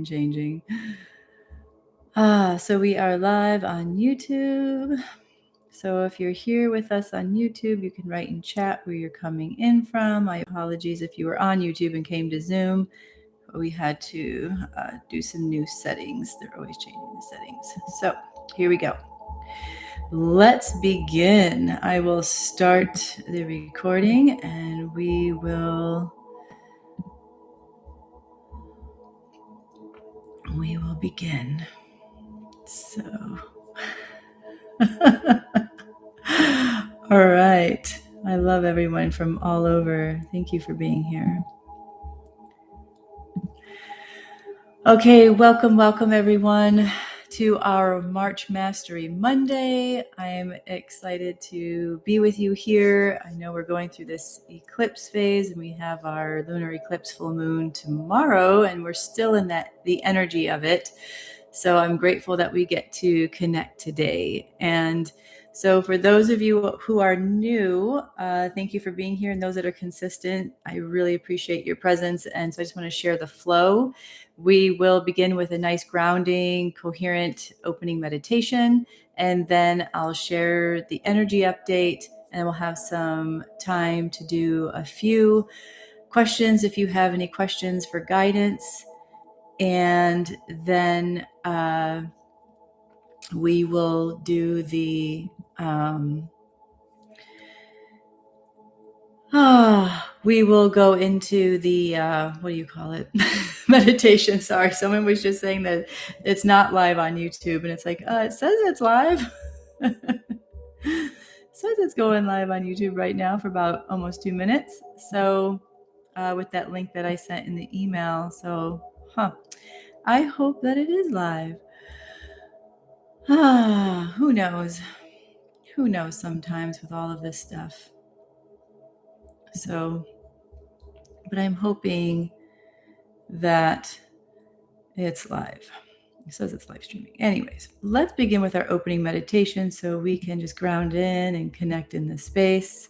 changing. So we are live on YouTube. So if you're here with us on YouTube, you can write in chat where you're coming in from. My apologies if you were on YouTube and came to Zoom. But we had to do some new settings. They're always changing the settings. So here we go. Let's begin. I will start the recording and we will begin. So, all right. I love everyone from all over. Thank you for being here. Okay, welcome everyone to our March Mastery Monday. I'm excited to be with you here. I know we're going through this eclipse phase and we have our lunar eclipse full moon tomorrow and we're still in the energy of it. So I'm grateful that we get to connect today. And so for those of you who are new, thank you for being here. And those that are consistent, I really appreciate your presence. And so I just want to share the flow. We will begin with a nice grounding, coherent opening meditation. And then I'll share the energy update and we'll have some time to do a few questions if you have any questions for guidance. And then we will do the we will go into the what do you call it? Meditation. Sorry, someone was just saying that it's not live on YouTube, and it's like it says it's live. It says it's going live on YouTube right now for about almost 2 minutes. So with that link that I sent in the email, so I hope that it is live. Who knows? Who knows sometimes with all of this stuff. So, but I'm hoping that it's live. It says it's live streaming. Anyways, let's begin with our opening meditation so we can just ground in and connect in this space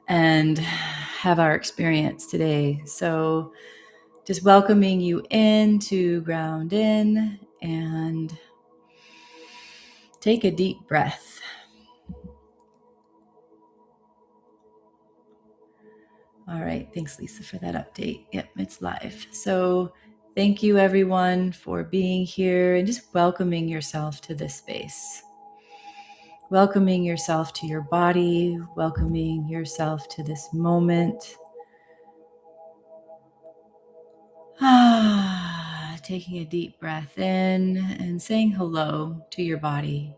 and have our experience today. So just welcoming you in to ground in and take a deep breath. All right. Thanks, Lisa, for that update. Yep, it's live. So thank you, everyone, for being here and just welcoming yourself to this space. Welcoming yourself to your body, welcoming yourself to this moment. Taking a deep breath in and saying hello to your body.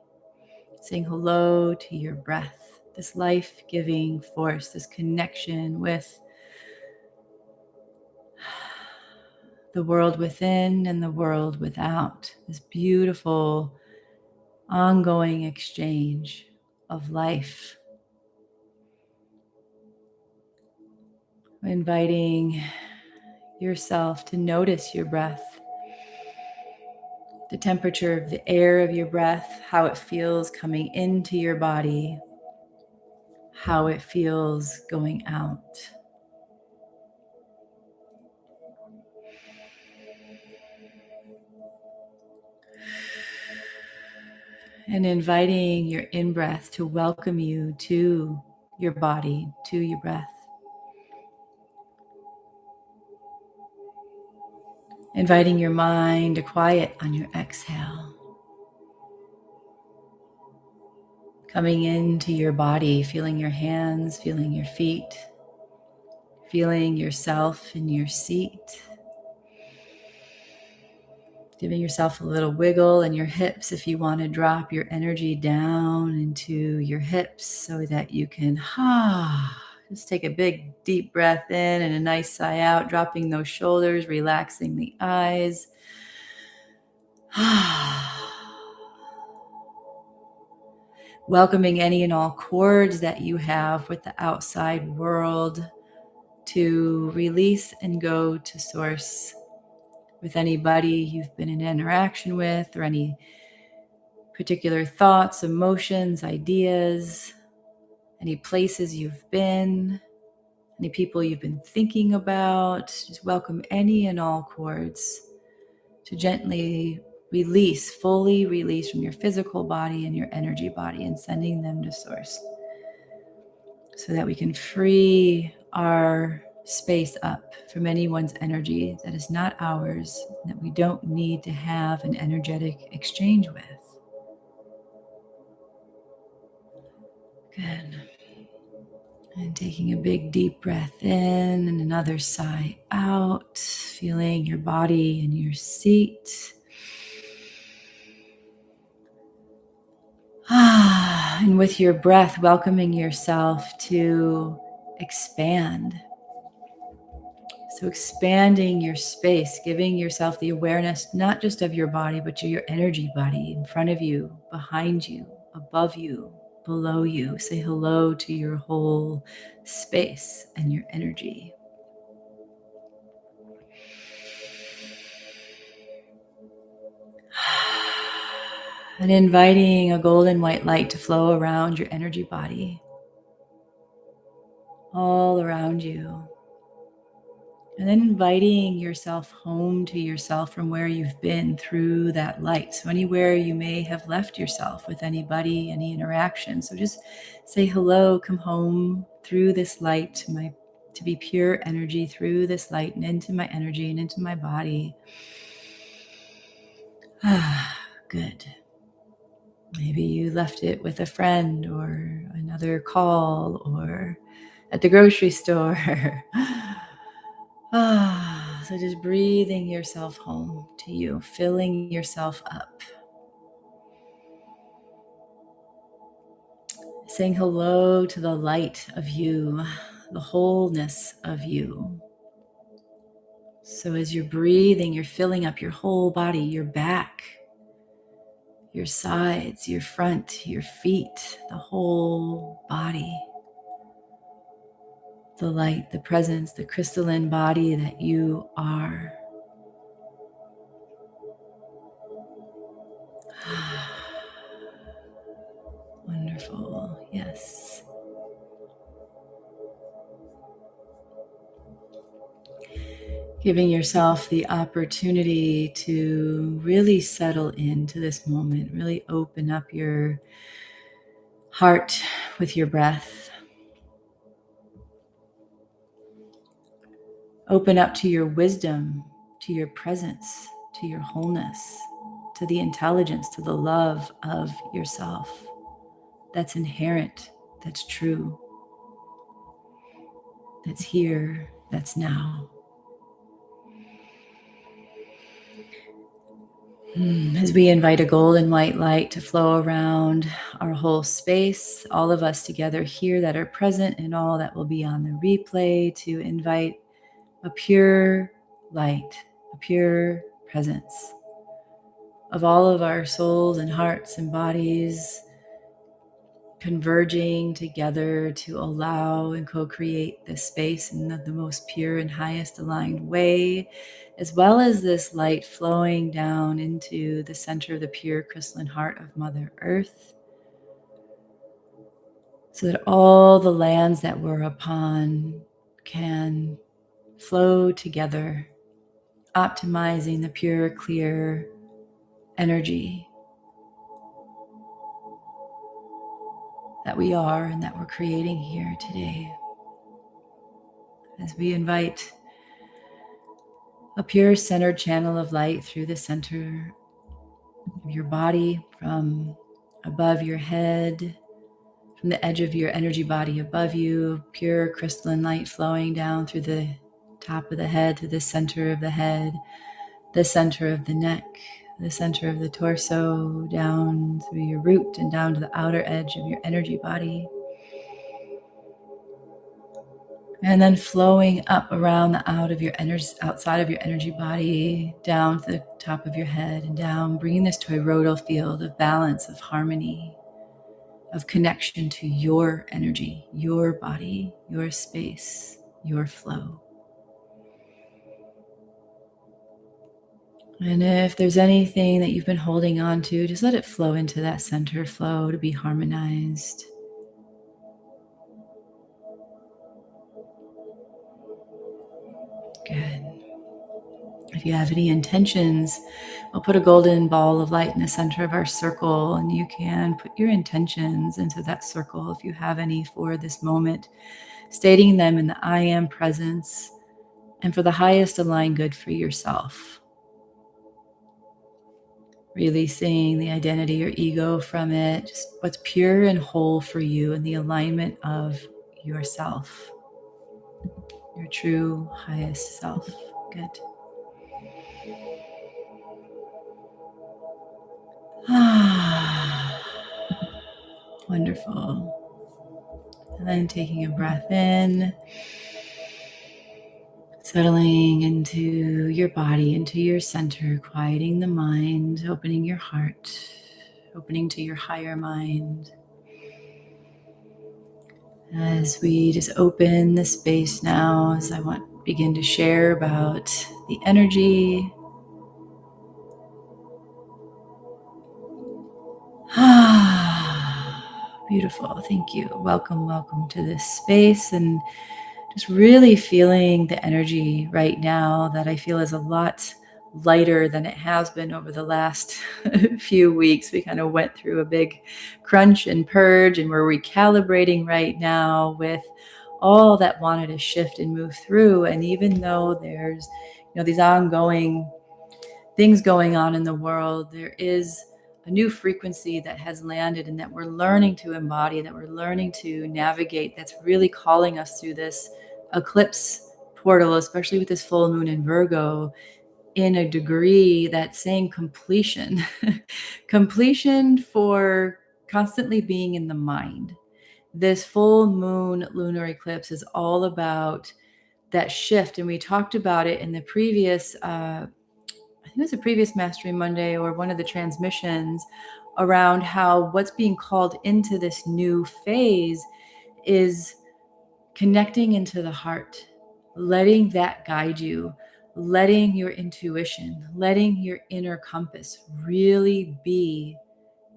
Saying hello to your breath, this life-giving force, this connection with the world within and the world without, this beautiful ongoing exchange of life. Inviting yourself to notice your breath, the temperature of the air of your breath, how it feels coming into your body, how it feels going out. And inviting your in-breath to welcome you to your body, to your breath. Inviting your mind to quiet on your exhale. Coming into your body, feeling your hands, feeling your feet, feeling yourself in your seat. Giving yourself a little wiggle in your hips if you want to drop your energy down into your hips so that you can just take a big deep breath in and a nice sigh out, dropping those shoulders, relaxing the eyes. Welcoming any and all cords that you have with the outside world to release and go to source with anybody you've been in interaction with or any particular thoughts, emotions, ideas, any places you've been, any people you've been thinking about. Just welcome any and all cords to gently release, fully release from your physical body and your energy body, and sending them to source so that we can free our space up from anyone's energy that is not ours, that we don't need to have an energetic exchange with. Good. And taking a big deep breath in and another sigh out, feeling your body in your seat. And with your breath, welcoming yourself to expand. So expanding your space, giving yourself the awareness, not just of your body, but your energy body in front of you, behind you, above you, below you. Say hello to your whole space and your energy. And inviting a golden white light to flow around your energy body, all around you. And then inviting yourself home to yourself from where you've been through that light. So anywhere you may have left yourself with anybody, any interaction. So just say hello, come home through this light to be pure energy through this light and into my energy and into my body. Good. Maybe you left it with a friend or another call or at the grocery store. So just breathing yourself home to you, filling yourself up. Saying hello to the light of you, the wholeness of you. So as you're breathing, you're filling up your whole body, your back, your sides, your front, your feet, the whole body. The light, the presence, the crystalline body that you are. Wonderful, yes. Giving yourself the opportunity to really settle into this moment, really open up your heart with your breath. Open up to your wisdom, to your presence, to your wholeness, to the intelligence, to the love of yourself that's inherent, that's true, that's here, that's now. As we invite a golden white light to flow around our whole space, all of us together here that are present and all that will be on the replay, to invite a pure light, a pure presence of all of our souls and hearts and bodies converging together to allow and co-create this space in the most pure and highest aligned way, as well as this light flowing down into the center of the pure crystalline heart of Mother Earth, so that all the lands that we're upon can flow together, optimizing the pure, clear energy that we are and that we're creating here today. As we invite a pure centered channel of light through the center of your body, from above your head, from the edge of your energy body above you, pure crystalline light flowing down through the top of the head to the center of the head, the center of the neck, the center of the torso, down through your root and down to the outer edge of your energy body. And then flowing up around the outside of your energy body, down to the top of your head and down, bringing this toroidal field of balance, of harmony, of connection to your energy, your body, your space, your flow. And if there's anything that you've been holding on to, just let it flow into that center flow to be harmonized. Good. If you have any intentions, we'll put a golden ball of light in the center of our circle, and you can put your intentions into that circle if you have any for this moment, stating them in the I am presence and for the highest aligned good for yourself. Releasing the identity or ego from it, just what's pure and whole for you in the alignment of yourself, your true highest self. Good. Wonderful. And then taking a breath in, settling into your body, into your center, quieting the mind, opening your heart, opening to your higher mind. As we just open the space now, as I begin to share about the energy. Beautiful. Thank you. Welcome, welcome to this space. And just really feeling the energy right now that I feel is a lot lighter than it has been over the last few weeks. We kind of went through a big crunch and purge, and we're recalibrating right now with all that wanted to shift and move through. And even though there's, these ongoing things going on in the world, there is a new frequency that has landed and that we're learning to embody, that we're learning to navigate, that's really calling us through this eclipse portal, especially with this full moon in Virgo, in a degree that's saying completion. Completion for constantly being in the mind. This full moon lunar eclipse is all about that shift. And we talked about it in the previous I think it was a previous Mastery Monday or one of the transmissions, around how what's being called into this new phase is connecting into the heart, letting that guide you, letting your intuition, letting your inner compass really be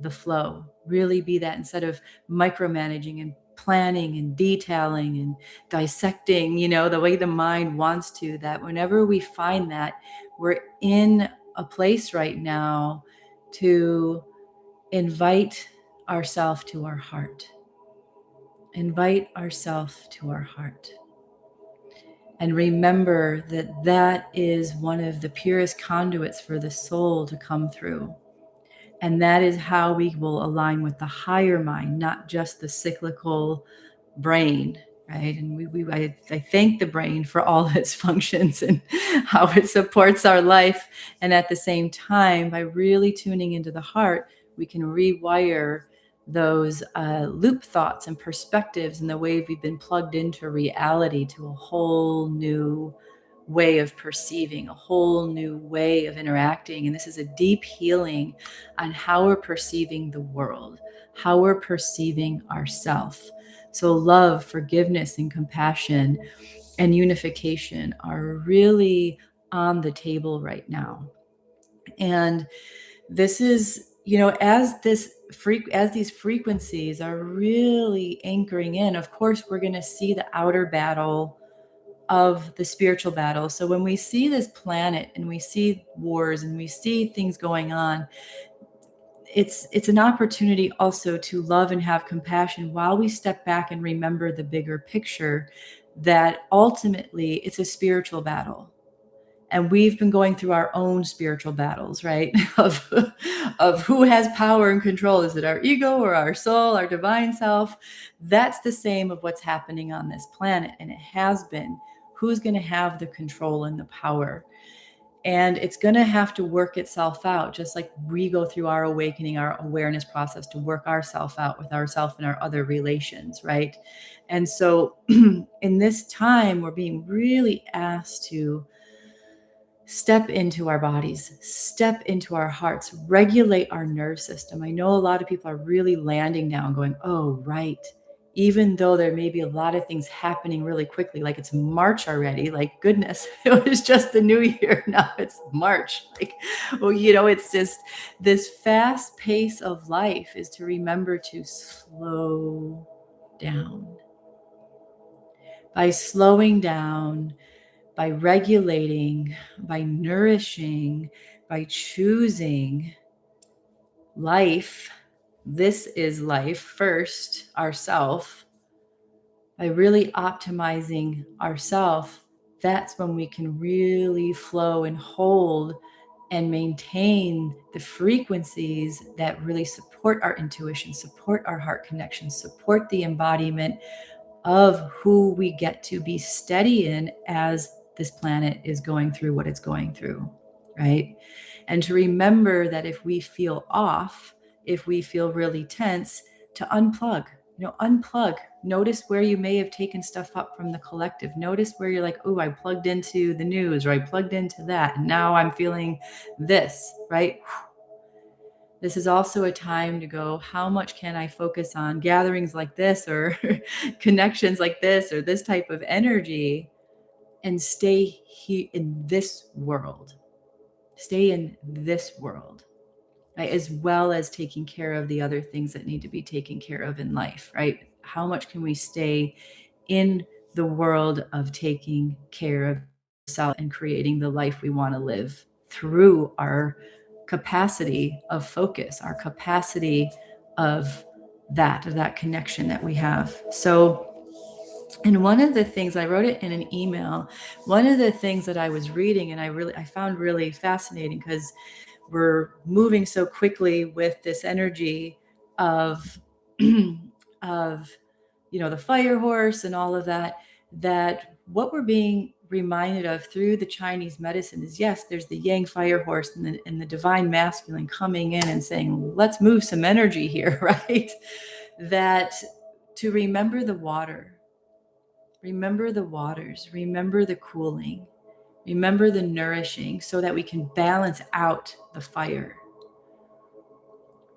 the flow, really be that, instead of micromanaging and planning and detailing and dissecting, the way the mind wants to. That whenever we find that, we're in a place right now to invite ourselves to our heart. Invite ourselves to our heart. And remember that that is one of the purest conduits for the soul to come through. And that is how we will align with the higher mind, not just the cyclical brain, right? And I thank the brain for all its functions and how it supports our life. And at the same time, by really tuning into the heart, we can rewire those loop thoughts and perspectives and the way we've been plugged into reality to a whole new way of perceiving, a whole new way of interacting. And this is a deep healing on how we're perceiving the world, how we're perceiving ourselves. So love, forgiveness, and compassion and unification are really on the table right now. And this is, as these frequencies are really anchoring in, of course, we're going to see the outer battle of the spiritual battle. So when we see this planet and we see wars and we see things going on, it's an opportunity also to love and have compassion while we step back and remember the bigger picture, that ultimately it's a spiritual battle. And we've been going through our own spiritual battles, right? of who has power and control. Is it our ego or our soul, our divine self? That's the same of what's happening on this planet. And it has been. Who's going to have the control and the power? And it's going to have to work itself out, just like we go through our awakening, our awareness process to work ourselves out with ourselves and our other relations, right? And so in this time, we're being really asked to step into our bodies, step into our hearts, regulate our nerve system. I know a lot of people are really landing now and going, oh, right. Even though there may be a lot of things happening really quickly, like it's March already, like goodness, it was just the new year. Now it's March. It's just this fast pace of life is to remember to slow down. By slowing down, by regulating, by nourishing, by choosing life, this is life first, ourself, by really optimizing ourself, that's when we can really flow and hold and maintain the frequencies that really support our intuition, support our heart connection, support the embodiment of who we get to be steady in as this planet is going through what it's going through, right? And to remember that if we feel off, if we feel really tense, to unplug, unplug. Notice where you may have taken stuff up from the collective. Notice where you're like, oh, I plugged into the news, or I plugged into that, and now I'm feeling this, right? This is also a time to go, how much can I focus on gatherings like this, or connections like this, or this type of energy, and stay here in this world. Stay in this world, right? As well as taking care of the other things that need to be taken care of in life, right? How much can we stay in the world of taking care of ourselves and creating the life we want to live through our capacity of focus, our capacity of that connection that we have. So, and one of the things, I wrote it in an email, one of the things that I was reading and I found really fascinating, because we're moving so quickly with this energy of of the fire horse and all of that, that what we're being reminded of through the Chinese medicine is, yes, there's the yang fire horse and the divine masculine coming in and saying, let's move some energy here, right? That to remember the water, remember the waters, remember the cooling, remember the nourishing, so that we can balance out the fire.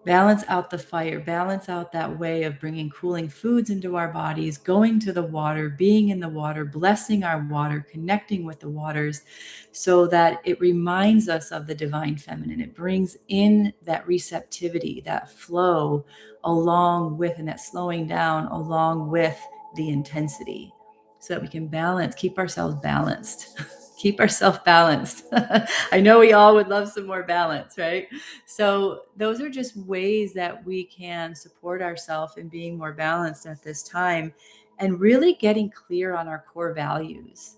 Balance out the fire, balance out that way of bringing cooling foods into our bodies, going to the water, being in the water, blessing our water, connecting with the waters, so that it reminds us of the divine feminine. It brings in that receptivity, that flow, along with, and that slowing down along with the intensity, so that we can balance, keep ourselves balanced. Keep ourselves balanced. I know we all would love some more balance, right? So those are just ways that we can support ourselves in being more balanced at this time, and really getting clear on our core values.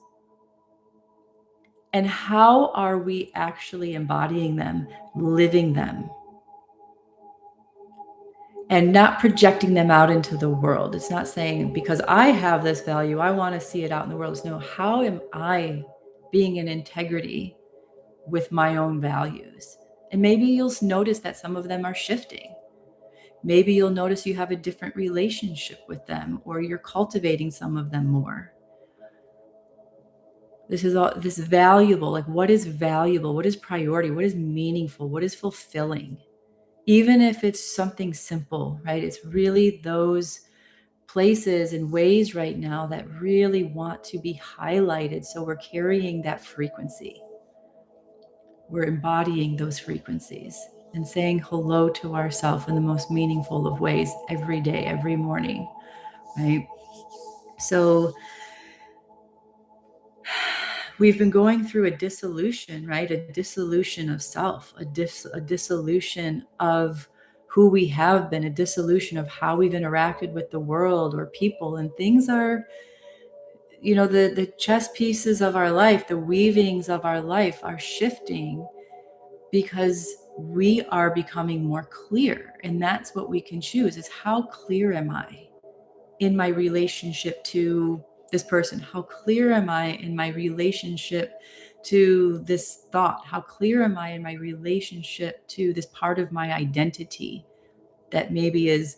And how are we actually embodying them, living them, and not projecting them out into the world? It's not saying, because I have this value, I want to see it out in the world. It's no, how am I being in integrity with my own values? And maybe you'll notice that some of them are shifting. Maybe you'll notice you have a different relationship with them, or you're cultivating some of them more. This is all this valuable, like what is valuable, what is priority, what is meaningful, what is fulfilling, even if it's something simple, right? It's really those places and ways right now that really want to be highlighted. So we're carrying that frequency. We're embodying those frequencies and saying hello to ourselves in the most meaningful of ways every day, every morning, right? So we've been going through a dissolution, right? A dissolution of self, a dissolution of who we have been, a dissolution of how we've interacted with the world or people. And things are, the chess pieces of our life, the weavings of our life are shifting, because we are becoming more clear. And that's what we can choose, is how clear am I in my relationship to this person? How clear am I in my relationship to this thought? How clear am I in my relationship to this part of my identity that maybe is,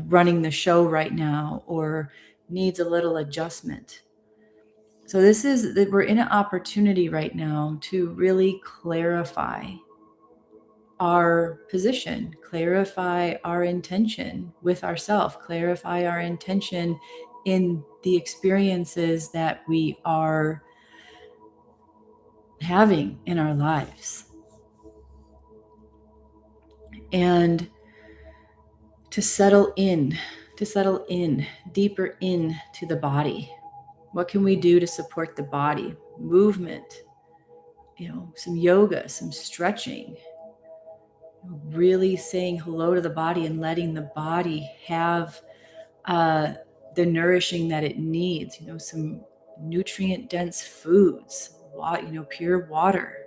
running the show right now, or needs a little adjustment? So this is that we're in an opportunity right now to really clarify our position, clarify our intention with ourselves, clarify our intention in the experiences that we are having in our lives. And to settle in deeper in to the body, What can we do to support the body? Movement, some yoga, some stretching, really saying hello to the body and letting the body have the nourishing that it needs, some nutrient dense foods, pure water.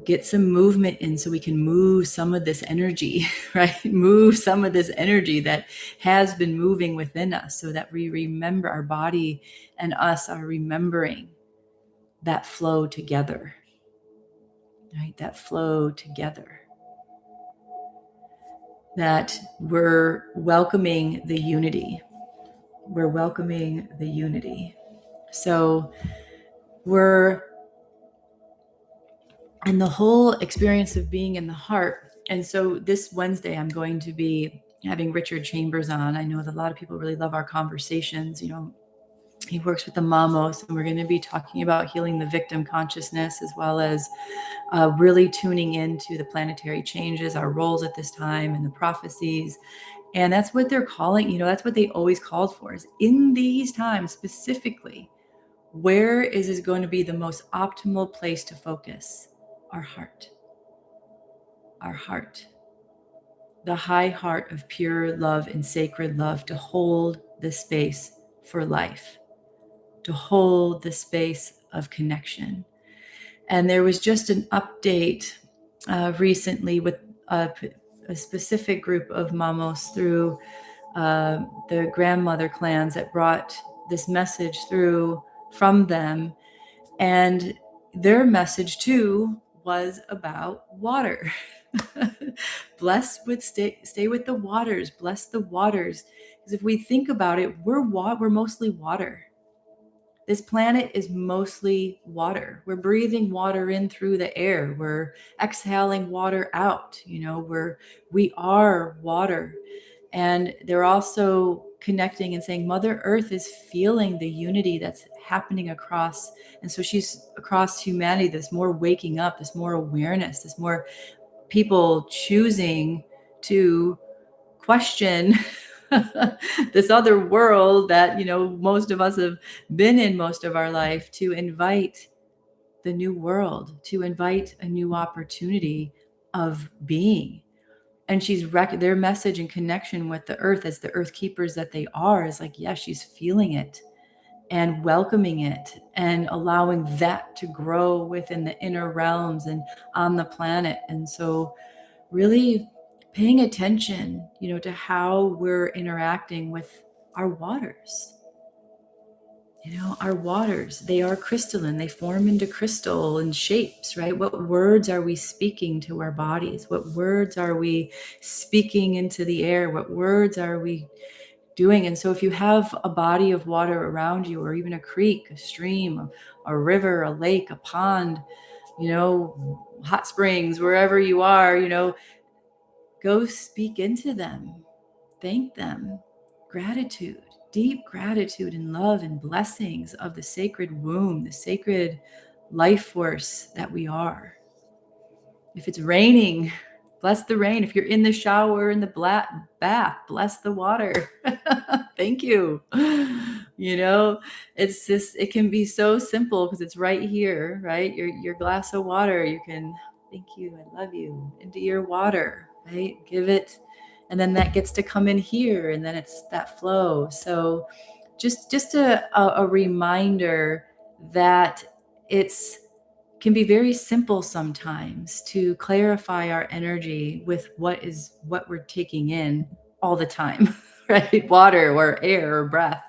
Get some movement in so we can move some of this energy, right? Move some of this energy that has been moving within us so that we remember, our body and us are remembering that flow together, right? That flow together. That we're welcoming the unity. We're welcoming the unity. So and the whole experience of being in the heart. And so this Wednesday, I'm going to be having Richard Chambers on. I know that a lot of people really love our conversations. He works with the mamos, and we're going to be talking about healing the victim consciousness, as well as really tuning into the planetary changes, our roles at this time, and the prophecies. And that's what they're calling, that's what they always called for, is in these times specifically, where is it going to be the most optimal place to focus? Our heart. Our heart. The high heart of pure love and sacred love, to hold the space for life, to hold the space of connection. And there was just an update recently with a specific group of mamos through the grandmother clans that brought this message through from them. And their message too was about water. Stay with the waters, bless the waters. Because if we think about it, we're mostly water. This planet is mostly water. We're breathing water in through the air. We're exhaling water out. We are water. And they're also connecting and saying Mother Earth is feeling the unity that's happening across. And so she's across humanity, this more waking up, this more awareness, this more people choosing to question this other world that, most of us have been in most of our life, to invite the new world, to invite a new opportunity of being. And their message and connection with the earth, as the earth keepers that they are, is like, yeah, she's feeling it and welcoming it and allowing that to grow within the inner realms and on the planet. And so really paying attention, to how we're interacting with our waters. Our waters, they are crystalline. They form into crystal and shapes, right? What words are we speaking to our bodies? What words are we speaking into the air? What words are we doing? And so if you have a body of water around you, or even a creek, a stream, a river, a lake, a pond, hot springs, wherever you are, go speak into them. Thank them. Gratitude, deep gratitude and love and blessings of the sacred womb, the sacred life force that we are. If it's raining, bless the rain. If you're in the shower, in the bath, bless the water. Thank you. It's just, it can be so simple because it's right here, right? Your glass of water, you can, thank you, I love you, into your water, right? Give it. And then that gets to come in here, and then it's that flow. So just a reminder that can be very simple sometimes to clarify our energy with what we're taking in all the time, right? Water or air or breath,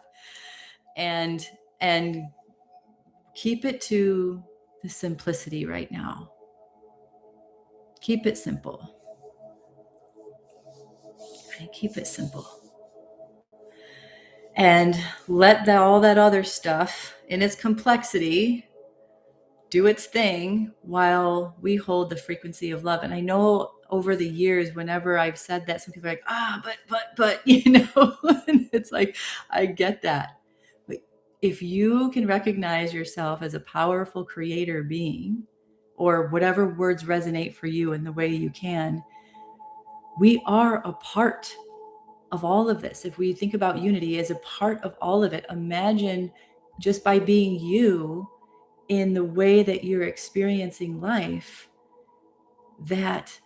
and keep it to the simplicity right now. Keep it simple. Right? Keep it simple. And let all that other stuff in its complexity do its thing while we hold the frequency of love. And I know over the years, whenever I've said that, some people are like, but, and it's like, I get that. But if you can recognize yourself as a powerful creator being, or whatever words resonate for you in the way you can, we are a part of all of this. If we think about unity as a part of all of it, imagine just by being you in the way that you're experiencing life, that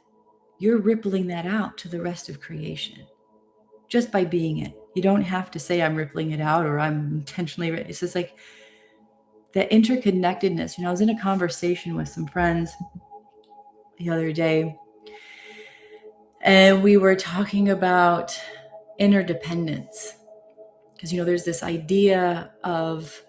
you're rippling that out to the rest of creation just by being it. You don't have to say I'm rippling it out or I'm intentionally, it's just like that interconnectedness. I was in a conversation with some friends the other day, and we were talking about interdependence. Because, there's this idea of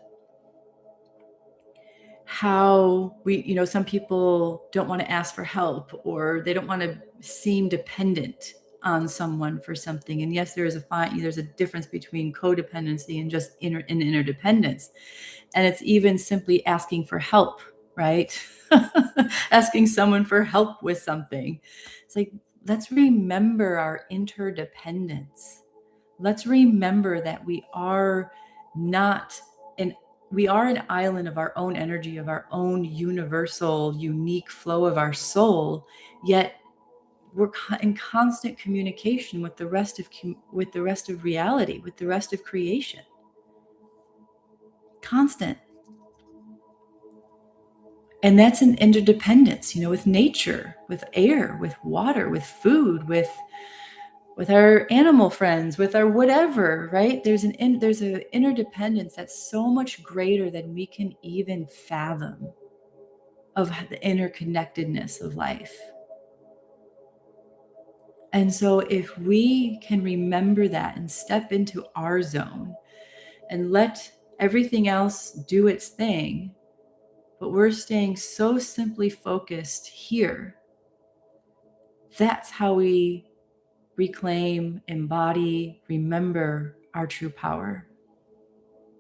how we, some people don't want to ask for help, or they don't want to seem dependent on someone for something. And yes, there's a difference between codependency and just interdependence. And it's even simply asking for help, right? Asking someone for help with something. It's like, let's remember our interdependence. Let's remember that we are an island of our own energy, of our own universal, unique flow of our soul, yet we're in constant communication with the rest of reality, with the rest of creation. Constant. And that's an interdependence, with nature, with air, with water, with food, with our animal friends, with our whatever, right? There's an interdependence that's so much greater than we can even fathom, of the interconnectedness of life. And so if we can remember that and step into our zone and let everything else do its thing, but we're staying so simply focused here, that's how we reclaim, embody, remember our true power,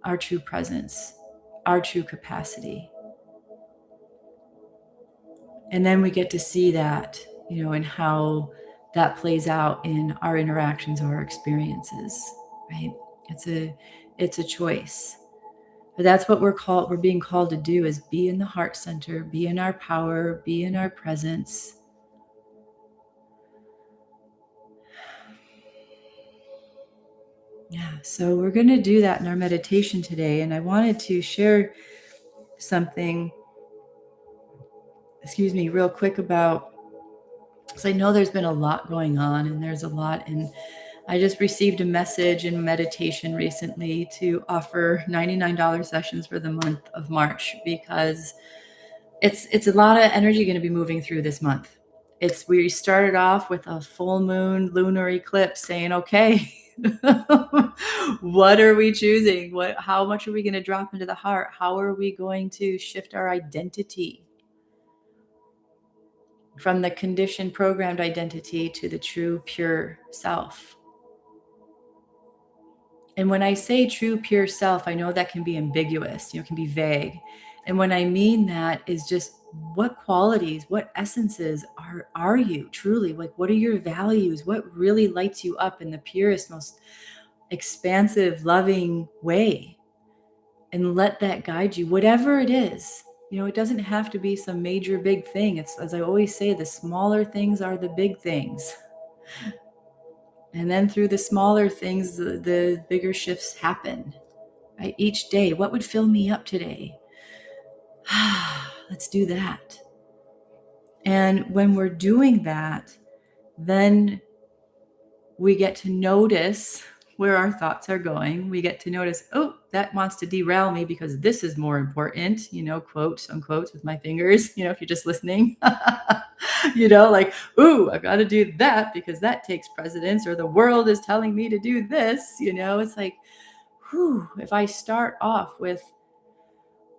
our true presence, our true capacity. And then we get to see that, and how that plays out in our interactions or our experiences, right? It's a choice. But that's what we're being called to do, is be in the heart center, be in our power, be in our presence. Yeah, so we're going to do that in our meditation today. And I wanted to share something, real quick about, because I know there's been a lot going on, and there's a lot. And I just received a message in meditation recently to offer $99 sessions for the month of March, because it's a lot of energy going to be moving through this month. We started off with a full moon lunar eclipse, saying, okay, what are we choosing? How much are we going to drop into the heart? How are we going to shift our identity from the conditioned, programmed identity to the true, pure self? And when I say true, pure self, I know that can be ambiguous, it can be vague. And when I mean that is just, what qualities, what essences are you truly? Like, what are your values? What really lights you up in the purest, most expansive, loving way? And let that guide you, whatever it is. It doesn't have to be some major big thing. It's, as I always say, the smaller things are the big things. And then through the smaller things, the bigger shifts happen. Right? Each day, what would fill me up today? Let's do that. And when we're doing that, then we get to notice where our thoughts are going. We get to notice, oh, that wants to derail me because this is more important, quotes, unquotes with my fingers, if you're just listening, like, ooh, I've got to do that because that takes precedence, or the world is telling me to do this, it's like, whew, if I start off with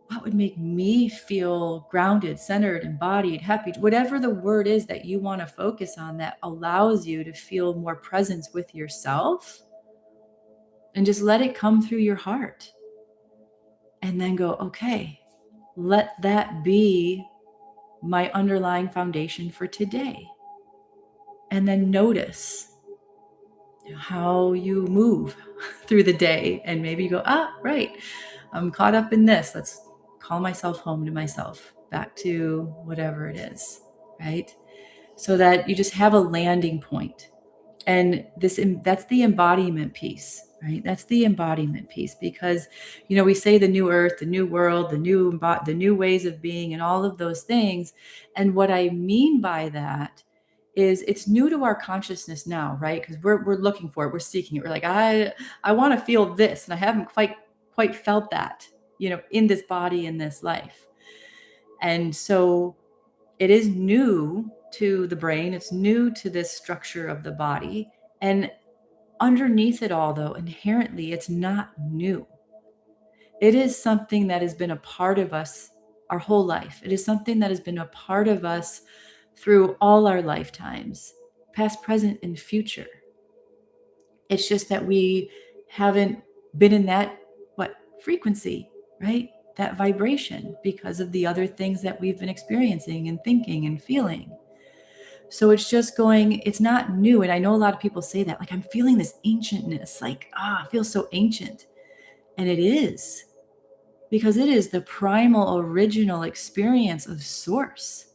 what would make me feel grounded, centered, embodied, happy, whatever the word is that you want to focus on, that allows you to feel more presence with yourself, and just let it come through your heart. And then go, okay, let that be my underlying foundation for today. And then notice how you move through the day, and maybe you go, right, I'm caught up in this. Let's call myself home to myself, back to whatever it is, right? So that you just have a landing point. And that's the embodiment piece, right? That's the embodiment piece, because, we say the new earth, the new world, the new ways of being, and all of those things. And what I mean by that is it's new to our consciousness now, right? Because we're looking for it, we're seeking it. We're like, I want to feel this, and I haven't quite felt that, in this body, in this life. And so it is new to the brain. It's new to this structure of the body. And underneath it all, though, inherently, it's not new. It is something that has been a part of us our whole life. It is something that has been a part of us through all our lifetimes, past, present, and future. It's just that we haven't been in that, frequency, right? That vibration, because of the other things that we've been experiencing and thinking and feeling. So it's not new. And I know a lot of people say that, like, I'm feeling this ancientness, like, it feels so ancient. And it is, because it is the primal, original experience of source.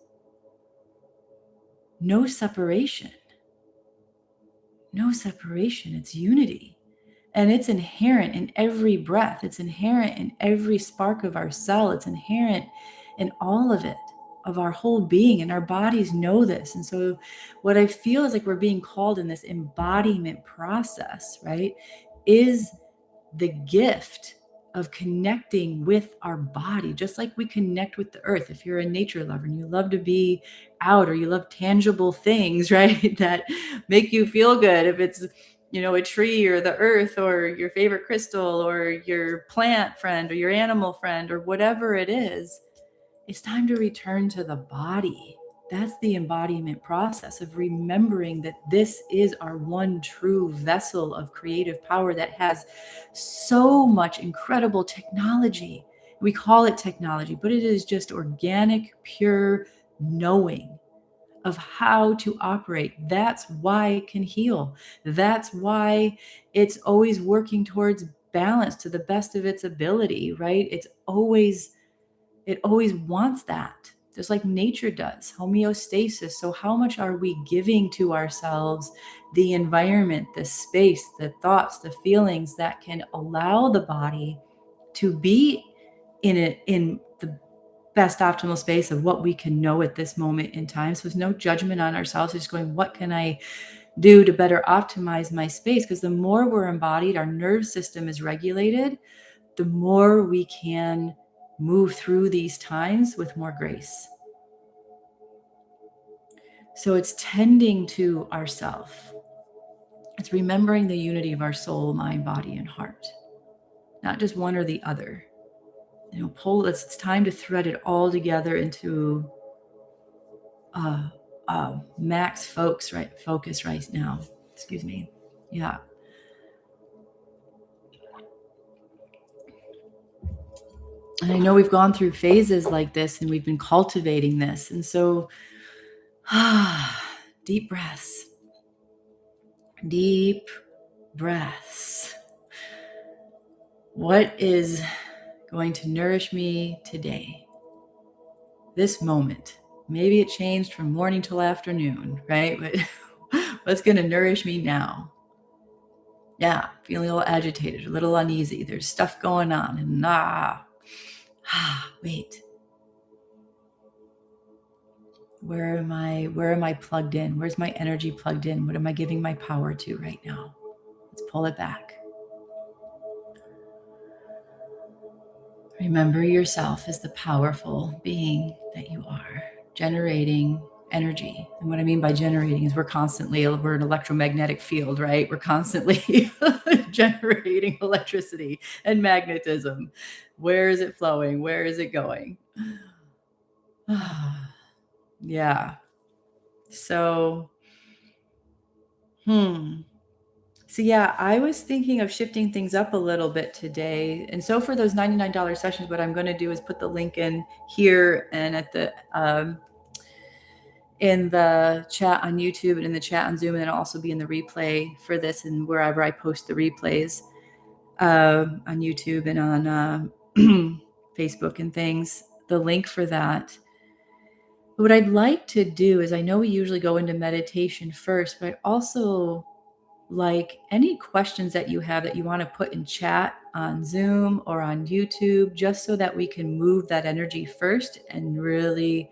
No separation. No separation. It's unity. And it's inherent in every breath. It's inherent in every spark of our cell. It's inherent in all of it, of our whole being. And our bodies know this. And so what I feel is like we're being called in this embodiment process, right, is the gift of connecting with our body, just like we connect with the earth. If you're a nature lover and you love to be out, or you love tangible things, right, that make you feel good, if it's, a tree or the earth or your favorite crystal or your plant friend or your animal friend or whatever it is, it's time to return to the body. That's the embodiment process of remembering that this is our one true vessel of creative power that has so much incredible technology. We call it technology, but it is just organic, pure knowing of how to operate. That's why it can heal. That's why it's always working towards balance to the best of its ability, right? It always wants that, just like nature does, homeostasis. So how much are we giving to ourselves, the environment, the space, the thoughts, the feelings that can allow the body to be in the best optimal space of what we can know at this moment in time? So there's no judgment on ourselves. It's just going, what can I do to better optimize my space? Because the more we're embodied, our nerve system is regulated, the more we can move through these times with more grace. So it's tending to ourself. It's remembering the unity of our soul, mind, body, and heart. Not just one or the other. It's time to thread it all together into max focus right now. Excuse me. Yeah. And I know we've gone through phases like this, and we've been cultivating this. And so, deep breaths. Deep breaths. What is going to nourish me today? This moment. Maybe it changed from morning till afternoon, right? But what's going to nourish me now? Yeah, feeling a little agitated, a little uneasy. There's stuff going on, and wait. Where am I plugged in? Where's my energy plugged in? What am I giving my power to right now? Let's pull it back. Remember yourself as the powerful being that you are, generating energy. And what I mean by generating is we're an electromagnetic field, right? We're constantly generating electricity and magnetism. Where is it flowing? Where is it going? Yeah. So, So yeah, I was thinking of shifting things up a little bit today. And so for those $99 sessions, what I'm going to do is put the link in here and at the in the chat on YouTube and in the chat on Zoom, and it'll also be in the replay for this and wherever I post the replays on YouTube and on Facebook and things, the link for that. What I'd like to do is, I know we usually go into meditation first, but I also like any questions that you have that you want to put in chat on Zoom or on YouTube, just so that we can move that energy first and really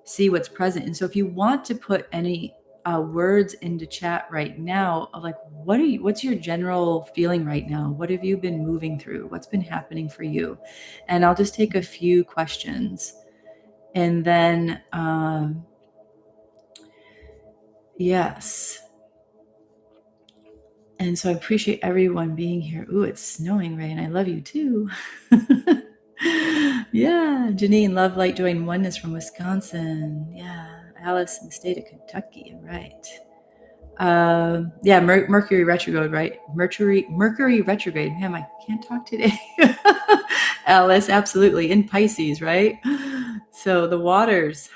see what's present. And so if you want to put any words into chat right now of like, what's your general feeling right now? What have you been moving through? What's been happening for you? And I'll just take a few questions. And then, yes. And so I appreciate everyone being here. Ooh, it's snowing, Ray, and I love you too. Yeah, Janine, love, light, joy, and oneness from Wisconsin. Yeah, Alice in the state of Kentucky. Right. Yeah, Mercury retrograde, right? Mercury retrograde. Man, I can't talk today. Alice, absolutely, in Pisces, right? So the waters,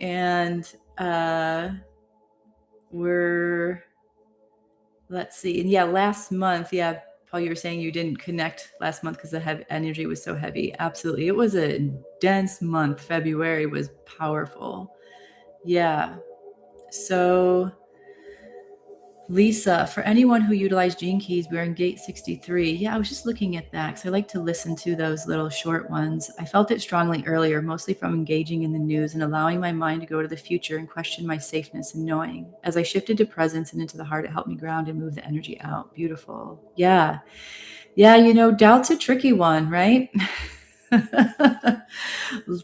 and let's see. And yeah, last month, yeah, Paul, you were saying you didn't connect last month because the energy was so heavy. Absolutely. It was a dense month. February was powerful. Yeah. So Lisa, for anyone who utilized Gene Keys, we're in gate 63. Yeah, I was just looking at that because I like to listen to those little short ones. I felt it strongly earlier, mostly from engaging in the news and allowing my mind to go to the future and question my safeness and knowing. As I shifted to presence and into the heart, it helped me ground and move the energy out. Beautiful. Yeah. Yeah, doubt's a tricky one, right?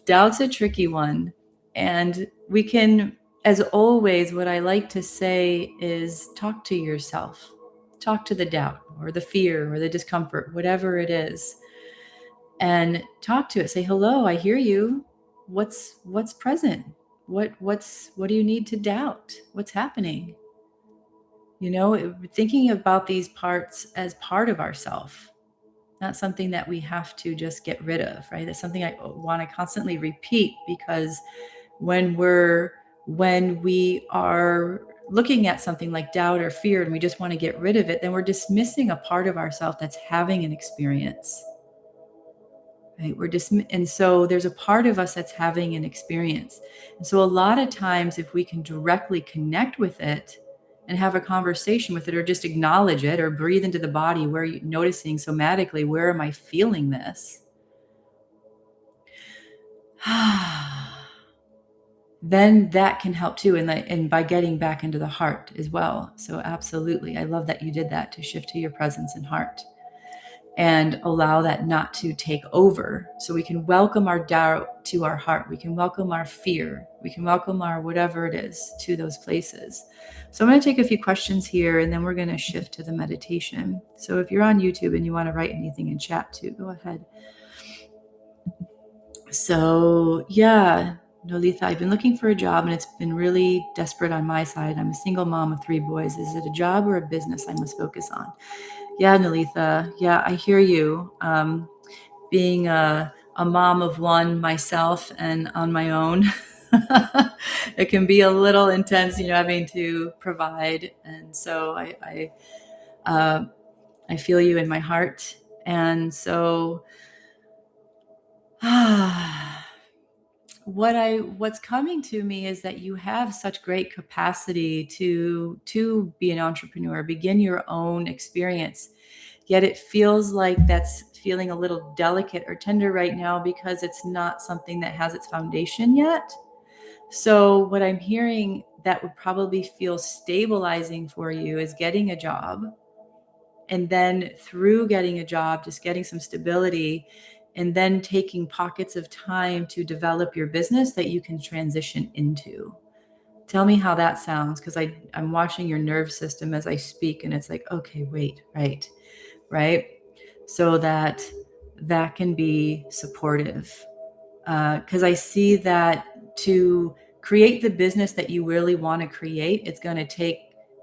Doubt's a tricky one. And we can, as always, what I like to say is talk to yourself, talk to the doubt or the fear or the discomfort, whatever it is, and talk to it. Say, hello, I hear you. What's present? What do you need to doubt? What's happening? Thinking about these parts as part of ourself, not something that we have to just get rid of, right? That's something I want to constantly repeat, because when we are looking at something like doubt or fear and we just want to get rid of it, then we're dismissing a part of ourselves that's having an experience, right? And so there's a part of us that's having an experience. And so a lot of times, if we can directly connect with it and have a conversation with it, or just acknowledge it, or breathe into the body, where you're noticing somatically, where am I feeling this? Then that can help too. And by getting back into the heart as well. So absolutely. I love that you did that, to shift to your presence and heart and allow that not to take over. So we can welcome our doubt to our heart. We can welcome our fear. We can welcome our whatever it is to those places. So I'm going to take a few questions here, and then we're going to shift to the meditation. So if you're on YouTube and you want to write anything in chat too, go ahead. So yeah, Nolitha, I've been looking for a job and it's been really desperate on my side. I'm a single mom of 3 boys. Is it a job or a business I must focus on? Yeah, Nolitha. Yeah, I hear you. Being a mom of 1 myself and on my own, it can be a little intense, having to provide. And so I feel you in my heart. And so, what's coming to me is that you have such great capacity to be an entrepreneur, begin your own experience. Yet it feels like that's feeling a little delicate or tender right now, because it's not something that has its foundation yet. So what I'm hearing that would probably feel stabilizing for you is getting a job. And then through getting a job, just getting some stability, and then taking pockets of time to develop your business that you can transition into. Tell me how that sounds, because I'm watching your nerve system as I speak, and it's like, okay, wait, right? So that can be supportive. Because I see that to create the business that you really want to create, it's going to take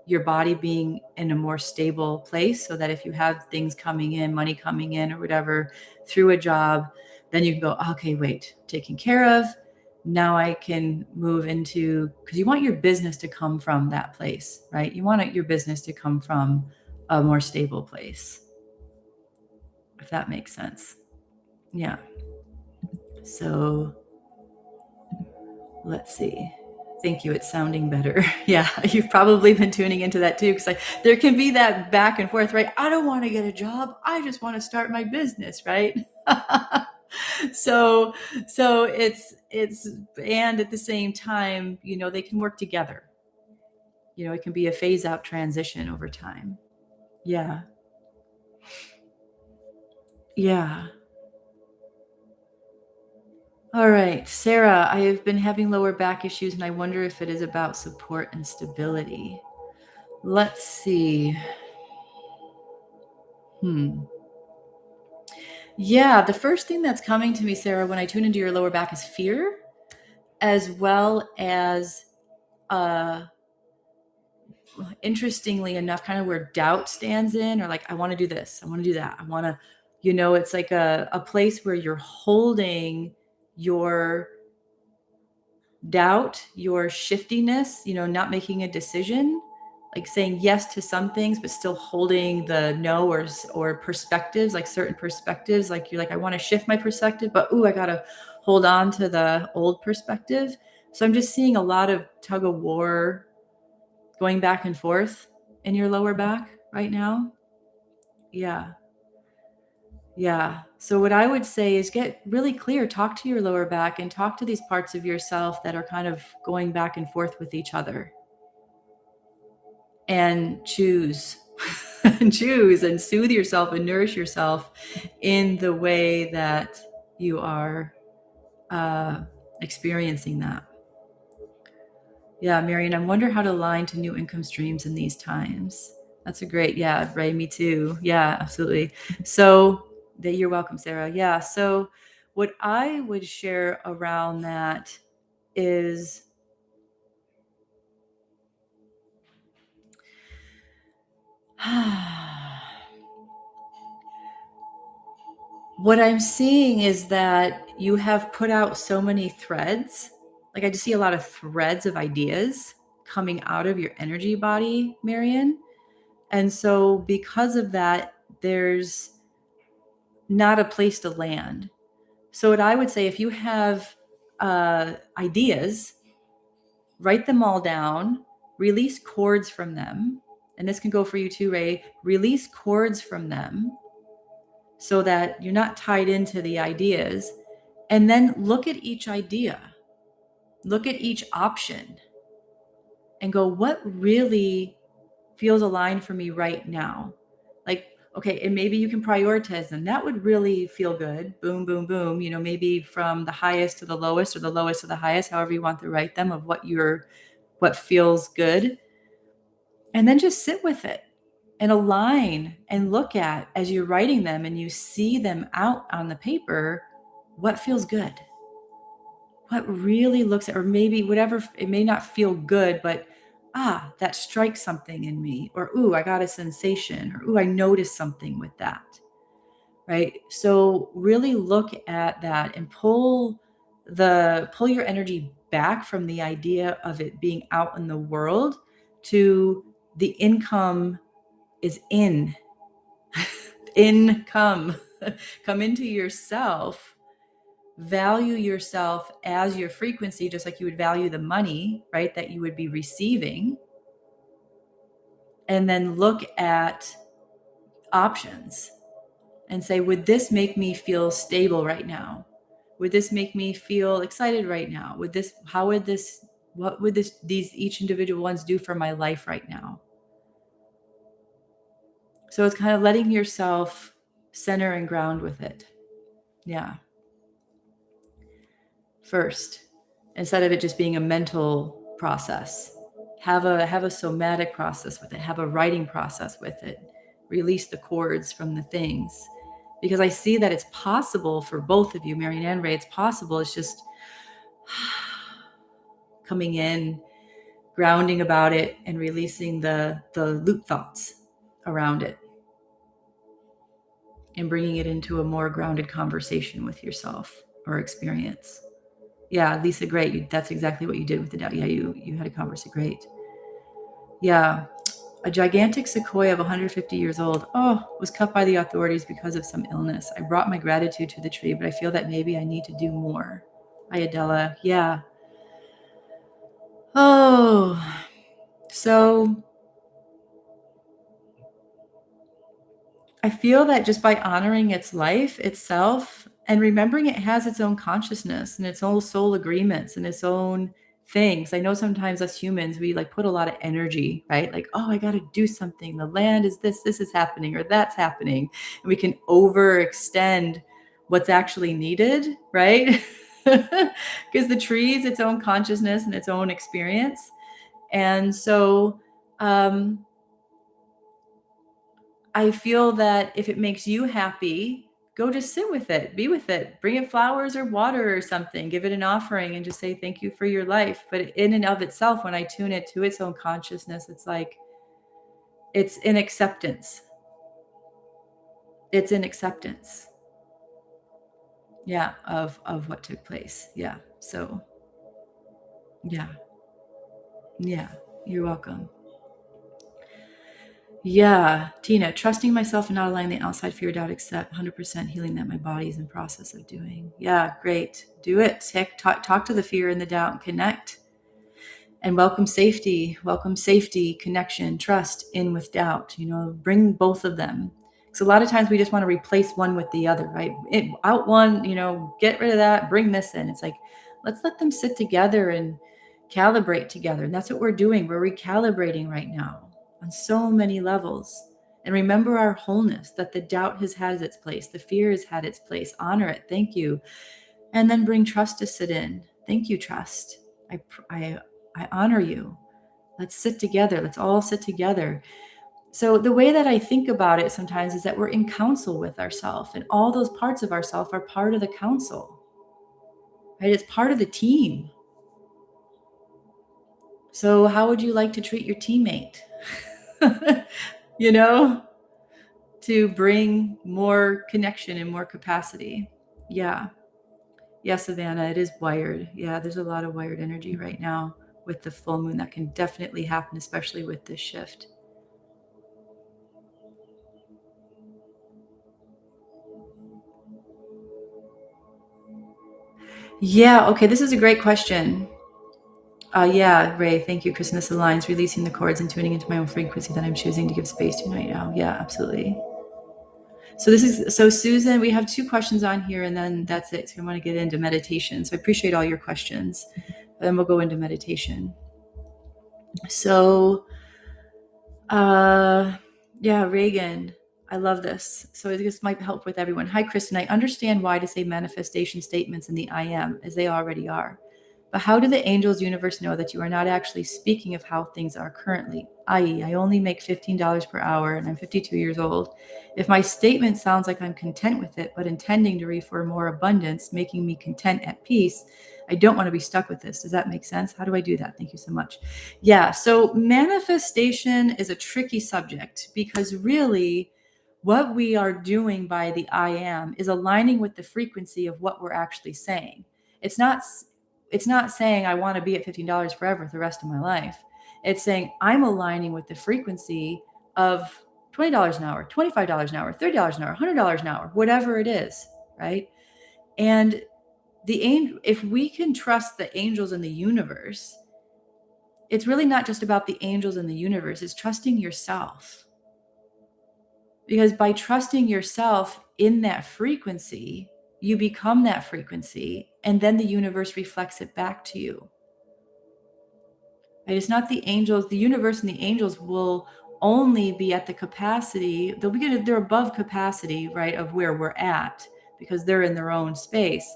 your body being in a more stable place, so that if you have things coming in, money coming in or whatever through a job, then you can go, okay, wait, taken care of. Now I can move into, because you want your business to come from that place, right? You want your business to come from a more stable place, if that makes sense. Yeah. So let's see. Thank you. It's sounding better. Yeah, you've probably been tuning into that too, because there can be that back and forth, right? I don't want to get a job. I just want to start my business, right? so it's and at the same time, they can work together. It can be a phase out transition over time. Yeah. Yeah. All right, Sarah, I have been having lower back issues and I wonder if it is about support and stability. Let's see. Yeah, the first thing that's coming to me, Sarah, when I tune into your lower back is fear, as well as, interestingly enough, kind of where doubt stands in, or like, I want to do this, I want to do that, I want to, it's like a place where you're holding your doubt, your shiftiness, not making a decision, like saying yes to some things, but still holding the no or perspectives, like certain perspectives, like you're like, I want to shift my perspective, but I got to hold on to the old perspective. So I'm just seeing a lot of tug of war going back and forth in your lower back right now. Yeah. Yeah. So what I would say is get really clear, talk to your lower back and talk to these parts of yourself that are kind of going back and forth with each other. And choose and choose and soothe yourself and nourish yourself in the way that you are experiencing that. Yeah, Marion, I wonder how to align to new income streams in these times. That's a great, yeah, Ray, me too. Yeah, absolutely. So you're welcome, Sarah. Yeah. So what I would share around that is what I'm seeing is that you have put out so many threads. Like I just see a lot of threads of ideas coming out of your energy body, Marion. And so because of that, there's not a place to land. So what I would say, if you have ideas, write them all down, release cords from them. And this can go for you too, Ray. Release cords from them so that you're not tied into the ideas. And then look at each idea, look at each option and go, what really feels aligned for me right now? Like, okay, and maybe you can prioritize them. That would really feel good. Boom, boom, boom. Maybe from the highest to the lowest or the lowest to the highest, however you want to write them, of what feels good. And then just sit with it and align and look at, as you're writing them and you see them out on the paper, what feels good, what really looks at, or maybe whatever, it may not feel good, but that strikes something in me, or I got a sensation, or I noticed something with that, right? So really look at that and pull your energy back from the idea of it being out in the world to the income is income. Come into yourself, value yourself as your frequency, just like you would value the money, right, that you would be receiving. And then look at options and say, would this make me feel stable right now? Would this make me feel excited right now? What would these each individual ones do for my life right now? So it's kind of letting yourself center and ground with it. Yeah. First, instead of it just being a mental process, have a somatic process with it, have a writing process with it, release the cords from the things. Because I see that it's possible for both of you, Marion and Ray, it's possible. It's just coming in, grounding about it, and releasing the loop thoughts around it and bringing it into a more grounded conversation with yourself or experience. Yeah, Lisa, great. That's exactly what you did with the doubt. Yeah, you had a conversation. Great. Yeah. A gigantic sequoia of 150 years old, was cut by the authorities because of some illness. I brought my gratitude to the tree, but I feel that maybe I need to do more. Hi, Adela. Yeah. Oh, so I feel that just by honoring its life itself and remembering it has its own consciousness and its own soul agreements and its own things. I know sometimes us humans, we like put a lot of energy, right? Like, oh, I got to do something. The land is this is happening, or that's happening. And we can overextend what's actually needed, right? Because the tree is its own consciousness and its own experience. And so, I feel that if it makes you happy, go just sit with it, be with it, bring it flowers or water or something, give it an offering and just say, thank you for your life. But in and of itself, when I tune it to its own consciousness, it's like, it's in acceptance. It's in acceptance. Yeah. Of what took place. Yeah. So yeah. Yeah. You're welcome. Yeah, Tina, trusting myself and not allowing the outside fear, doubt, accept 100% healing that my body is in process of doing. Yeah, great. Do it. Talk to the fear and the doubt and connect. And welcome safety, connection, trust in with doubt. Bring both of them. So a lot of times we just want to replace one with the other, right? Out one, get rid of that, bring this in. It's like, let's let them sit together and calibrate together. And that's what we're doing. We're recalibrating right now on so many levels. And remember our wholeness, that the doubt has had its place, the fear has had its place. Honor it. Thank you. And then bring trust to sit in. Thank you, trust. I honor you. Let's sit together. Let's all sit together. So the way that I think about it sometimes is that we're in council with ourselves, and all those parts of ourselves are part of the council, right? It's part of the team. So how would you like to treat your teammate? To bring more connection and more capacity. Yeah. Yeah, Savannah, it is wired. Yeah, there's a lot of wired energy right now with the full moon. That can definitely happen, especially with this shift. Yeah, okay, this is a great question. Yeah, Ray, thank you, Kristen. This aligns, releasing the cords and tuning into my own frequency that I'm choosing to give space to right now. Yeah, absolutely. So Susan, we have two questions on here and then that's it. So I want to get into meditation. So I appreciate all your questions. Then we'll go into meditation. So yeah, Reagan, I love this. So this might help with everyone. Hi, Kristen. I understand why to say manifestation statements in the I am, as they already are. But how do the angels universe know that you are not actually speaking of how things are currently? I.e., I only make $15 per hour and I'm 52 years old. If my statement sounds like I'm content with it, but intending to read for more abundance, making me content at peace, I don't want to be stuck with this. Does that make sense? How do I do that? Thank you so much. Yeah. So manifestation is a tricky subject because really what we are doing by the I am is aligning with the frequency of what we're actually saying. It's not saying I want to be at $15 forever for the rest of my life. It's saying I'm aligning with the frequency of $20 an hour, $25 an hour, $30 an hour, $100 an hour, whatever it is, right? And if we can trust the angels in the universe, it's really not just about the angels in the universe, it's trusting yourself. Because by trusting yourself in that frequency, you become that frequency, and then the universe reflects it back to you. Right? It's not the angels, the universe and the angels will only be at the capacity, they're above capacity, right, of where we're at, because they're in their own space.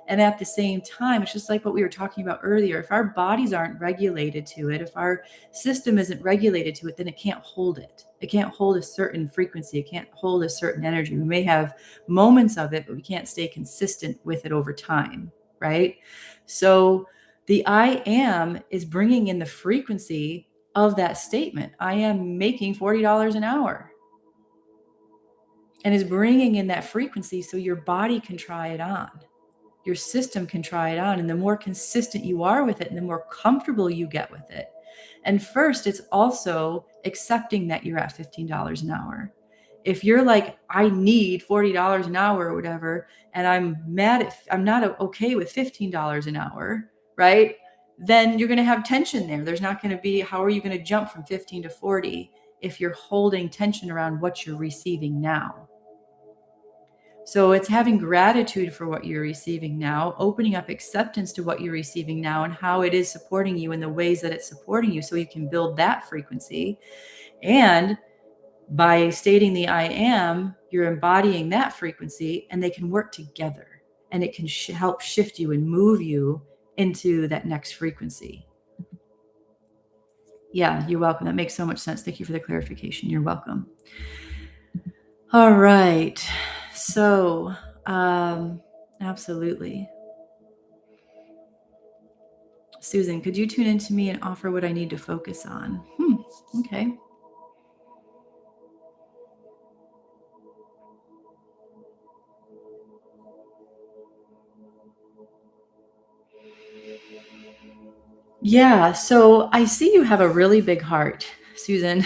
And at the same time, it's just like what we were talking about earlier. If our bodies aren't regulated to it, if our system isn't regulated to it, then it can't hold it. It can't hold a certain frequency. It can't hold a certain energy. We may have moments of it, but we can't stay consistent with it over time, right? So the I am is bringing in the frequency of that statement. I am making $40 an hour. And is bringing in that frequency so your body can try it on. Your system can try it on. And the more consistent you are with it, and the more comfortable you get with it. And first, it's also accepting that you're at $15 an hour. If you're like, I need $40 an hour or whatever, and I'm not okay with $15 an hour, right? then you're going to have tension there. There's not going to be, how are you going to jump from 15 to 40 if you're holding tension around what you're receiving now? So it's having gratitude for what you're receiving now, opening up acceptance to what you're receiving now and how it is supporting you in the ways that it's supporting you, so you can build that frequency. And by stating the I am, you're embodying that frequency, and they can work together, and it can help shift you and move you into that next frequency. Yeah, you're welcome. That makes so much sense. Thank you for the clarification. You're welcome. All right. So, absolutely. Susan, could you tune into me and offer what I need to focus on? Okay. Yeah, so I see you have a really big heart, Susan,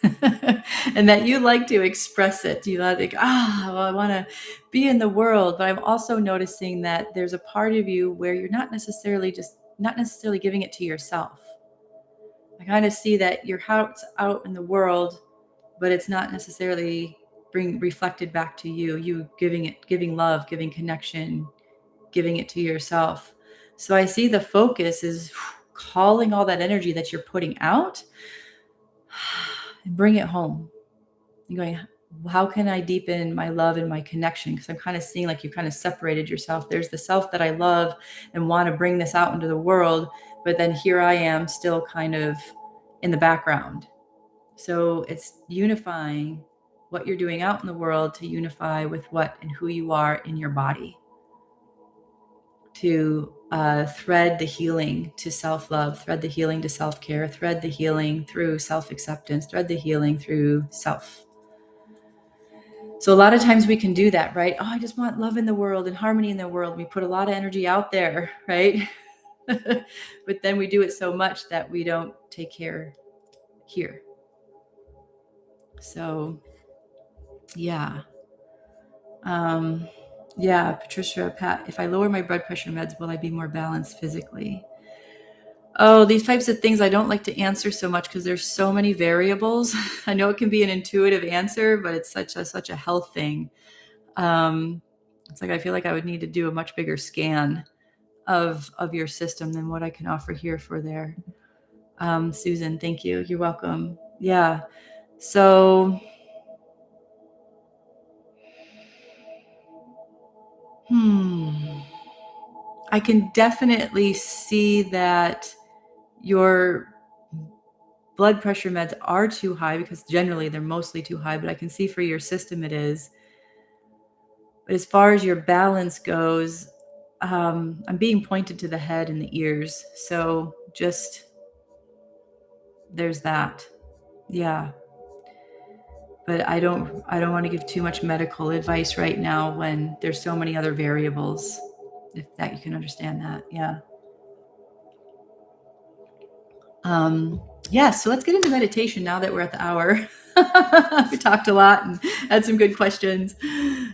and that you like to express it. You like, well, I want to be in the world, but I'm also noticing that there's a part of you where you're not necessarily giving it to yourself. I kind of see that your heart's out in the world, but it's not necessarily reflected back to you. You giving love, giving connection, giving it to yourself. So I see the focus is calling all that energy that you're putting out and bring it home. You're going, how can I deepen my love and my connection? Because I'm kind of seeing like you kind of separated yourself. There's the self that I love and want to bring this out into the world, but then here I am still kind of in the background. So it's unifying what you're doing out in the world to unify with what and who you are in your body, to thread the healing to self-love, thread the healing to self-care, thread the healing through self-acceptance, thread the healing through self. So a lot of times we can do that, right? Oh, I just want love in the world and harmony in the world. We put a lot of energy out there, right? But then we do it so much that we don't take care here. So yeah. Yeah, Patricia, Pat, if I lower my blood pressure meds, will I be more balanced physically? Oh, these types of things I don't like to answer so much because there's so many variables. I know it can be an intuitive answer, but it's such a health thing. It's like I feel like I would need to do a much bigger scan of your system than what I can offer here for there. Susan, thank you. You're welcome. Yeah. So, I can definitely see that your blood pressure meds are too high, because generally they're mostly too high, but I can see for your system it is. But as far as your balance goes, I'm being pointed to the head and the ears. So just there's that. Yeah. But I don't want to give too much medical advice right now when there's so many other variables, if that you can understand that. Yeah. Yeah, so let's get into meditation now that we're at the hour. We talked a lot and had some good questions.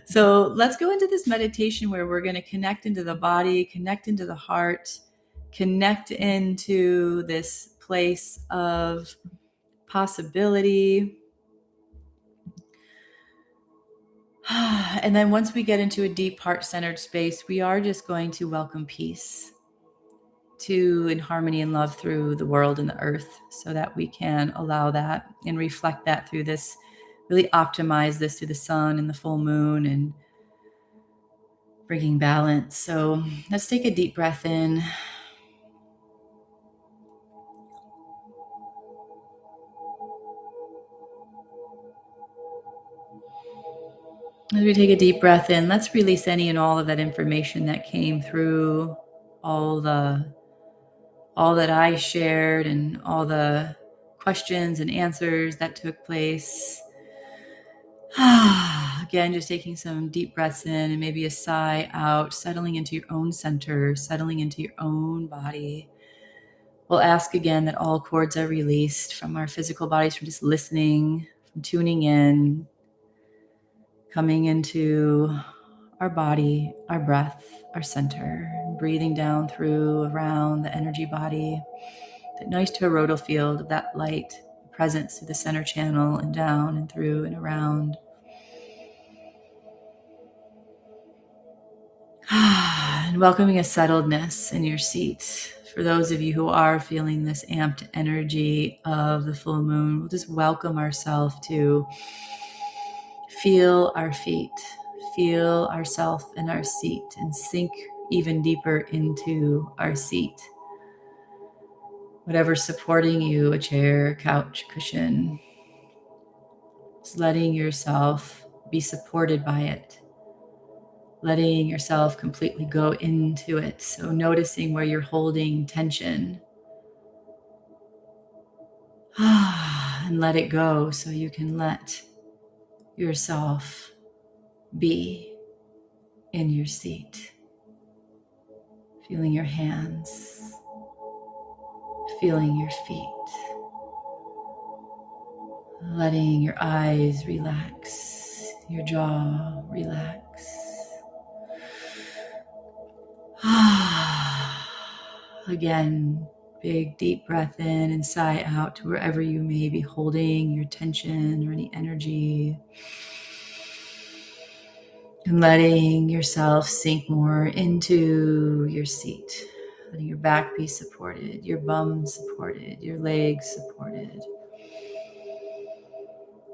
So let's go into this meditation where we're going to connect into the body, connect into the heart, connect into this place of possibility. And then once we get into a deep heart-centered space, we are just going to welcome peace to in harmony and love through the world and the earth, so that we can allow that and reflect that through this, really optimize this through the sun and the full moon and bringing balance. So let's take a deep breath in. As we take a deep breath in, let's release any and all of that information that came through, all that I shared and all the questions and answers that took place. Again, just taking some deep breaths in and maybe a sigh out, settling into your own center, settling into your own body. We'll ask again that all cords are released from our physical bodies, from just listening, from tuning in, coming into our body, our breath, our center, breathing down through, around the energy body, that nice toroidal field of that light presence through the center channel and down and through and around. And welcoming a settledness in your seat. For those of you who are feeling this amped energy of the full moon, we'll just welcome ourselves to feel our feet, feel ourselves in our seat, and sink even deeper into our seat. Whatever's supporting you, a chair, couch, cushion, just letting yourself be supported by it. Letting yourself completely go into it. So noticing where you're holding tension. And let it go so you can let yourself be in your seat. Feeling your hands. Feeling your feet. Letting your eyes relax. Your jaw relax. Again, big deep breath in and sigh out to wherever you may be holding your tension or any energy. And letting yourself sink more into your seat. Letting your back be supported, your bum supported, your legs supported.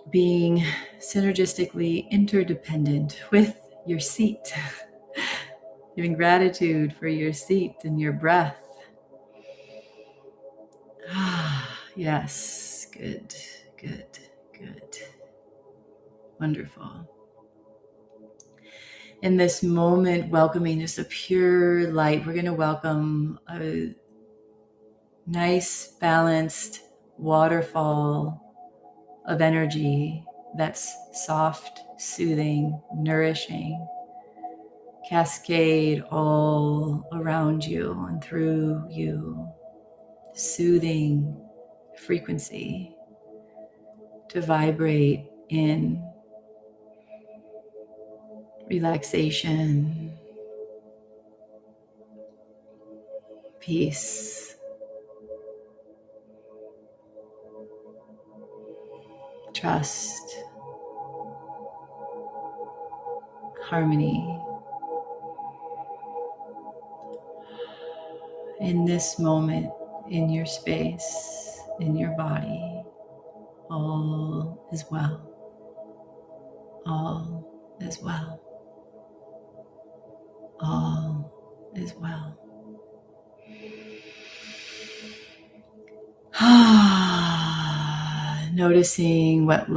Being synergistically interdependent with your seat. Giving gratitude for your seat and your breath. Yes, good, good, good. Wonderful. In this moment, welcoming just a pure light, we're going to welcome a nice, balanced waterfall of energy that's soft, soothing, nourishing. Cascade all around you and through you. Soothing frequency to vibrate in relaxation, peace, trust, harmony. In this moment, in your space, in your body, all is well. All is well. All is well. Noticing what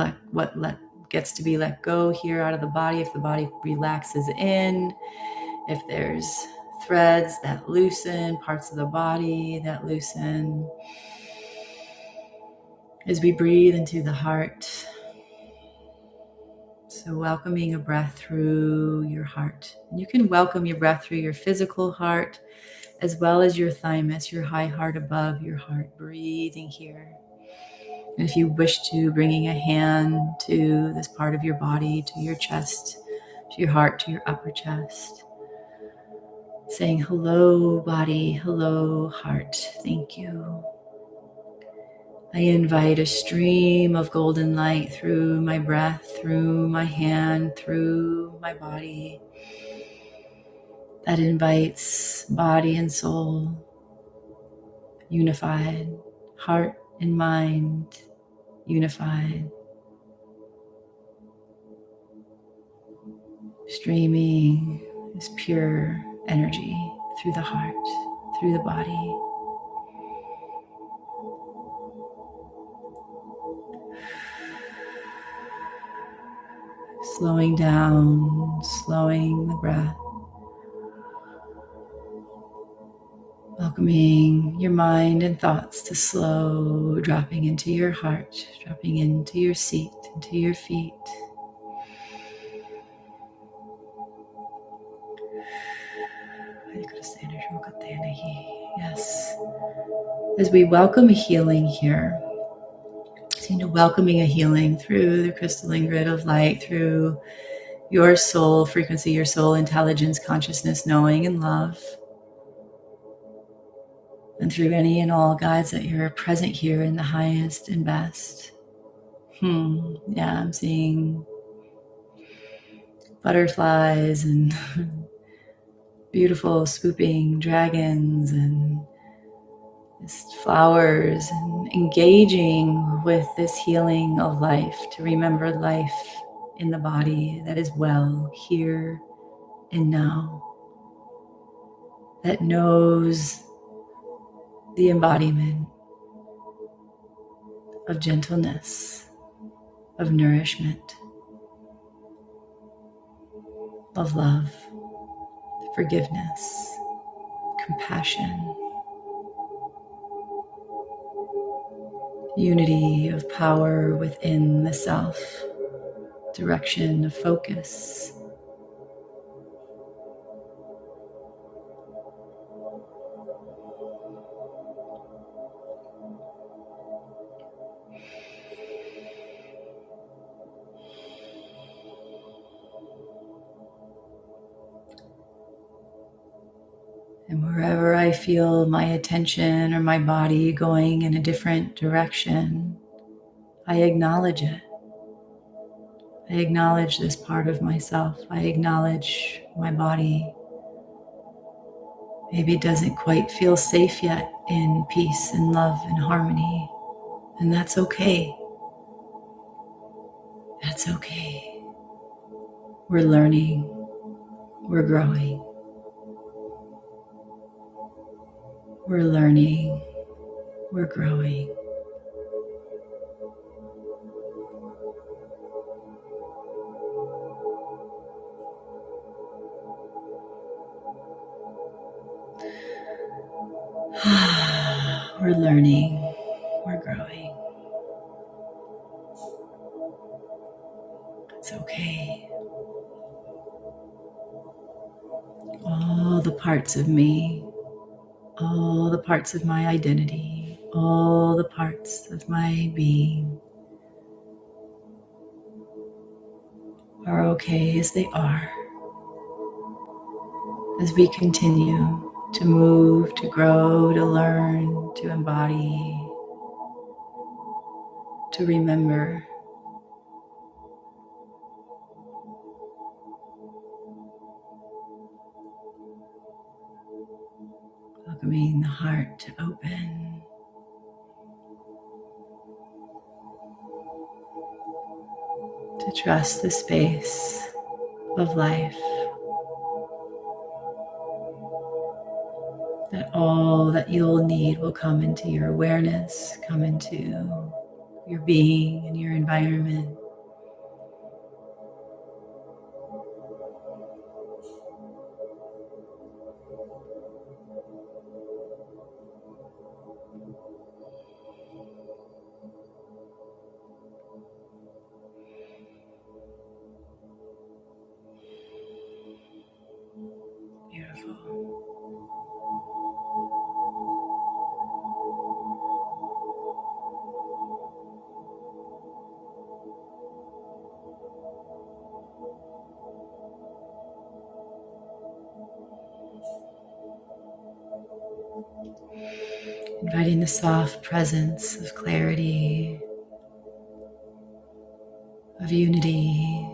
gets to be let go here out of the body. If the body relaxes in, if there's threads that loosen, parts of the body that loosen. As we breathe into the heart. So welcoming a breath through your heart. And you can welcome your breath through your physical heart, as well as your thymus, your high heart above your heart, breathing here. And if you wish to, bringing a hand to this part of your body, to your chest, to your heart, to your upper chest. Saying, hello, body, hello, heart, thank you. I invite a stream of golden light through my breath, through my hand, through my body. That invites body and soul unified, heart and mind unified. Streaming this pure energy through the heart, through the body. Slowing down, slowing the breath. Welcoming your mind and thoughts to slow, dropping into your heart, dropping into your seat, into your feet. Yes. As we welcome a healing here, seem to welcoming a healing through the crystalline grid of light, through your soul frequency, your soul intelligence, consciousness, knowing, and love. and through any and all guides that you're present here in the highest and best. Yeah, I'm seeing butterflies and beautiful swooping dragons and just flowers, and engaging with this healing of life, to remember life in the body that is well here and now, that knows the embodiment of gentleness, of nourishment, of love, forgiveness, compassion, unity of power within the self, direction of focus. And wherever I feel my attention or my body going in a different direction, I acknowledge it. I acknowledge this part of myself. I acknowledge my body. Maybe it doesn't quite feel safe yet in peace and love and harmony. And that's okay. That's okay. We're learning. We're growing. We're learning. We're growing. We're learning. We're growing. It's okay. All the parts of me, all the parts of my identity, all the parts of my being are okay as they are, as we continue to move, to grow, to learn, to embody, to remember. Welcoming the heart to open. To trust the space of life. That all that you'll need will come into your awareness, come into your being and your environment. Beautiful. Inviting the soft presence of clarity, of unity,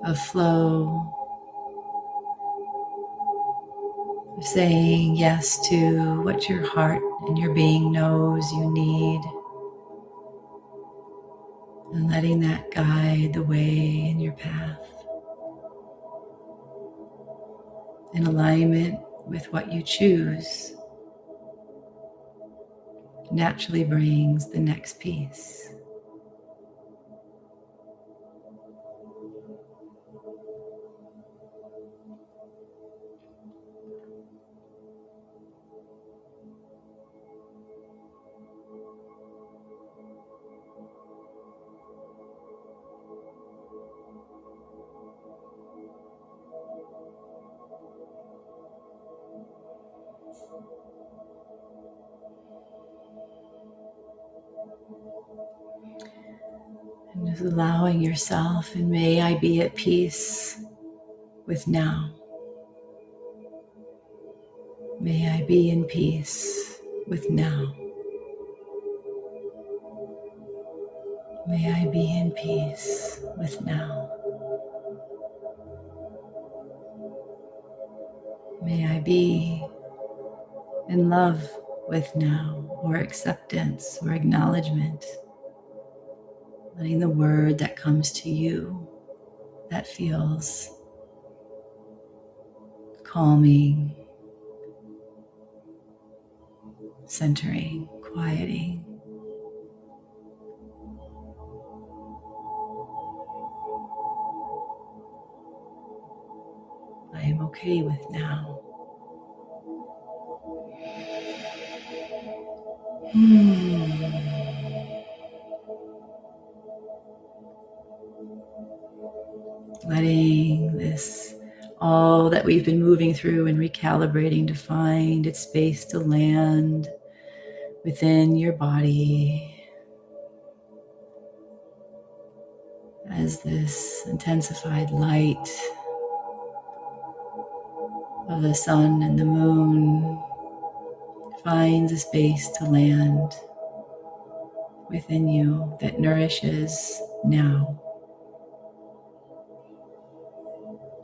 of flow, of saying yes to what your heart and your being knows you need, and letting that guide the way in your path, in alignment with what you choose. Naturally brings the next piece. And just allowing yourself, and may I be at peace with now. May I be in peace with now. May I be in peace with now. May I be in love with now, or acceptance or acknowledgement, letting the word that comes to you that feels calming, centering, quieting. I am okay with now. Letting this, all that we've been moving through and recalibrating to find its space to land within your body as this intensified light of the sun and the moon finds a space to land within you that nourishes now,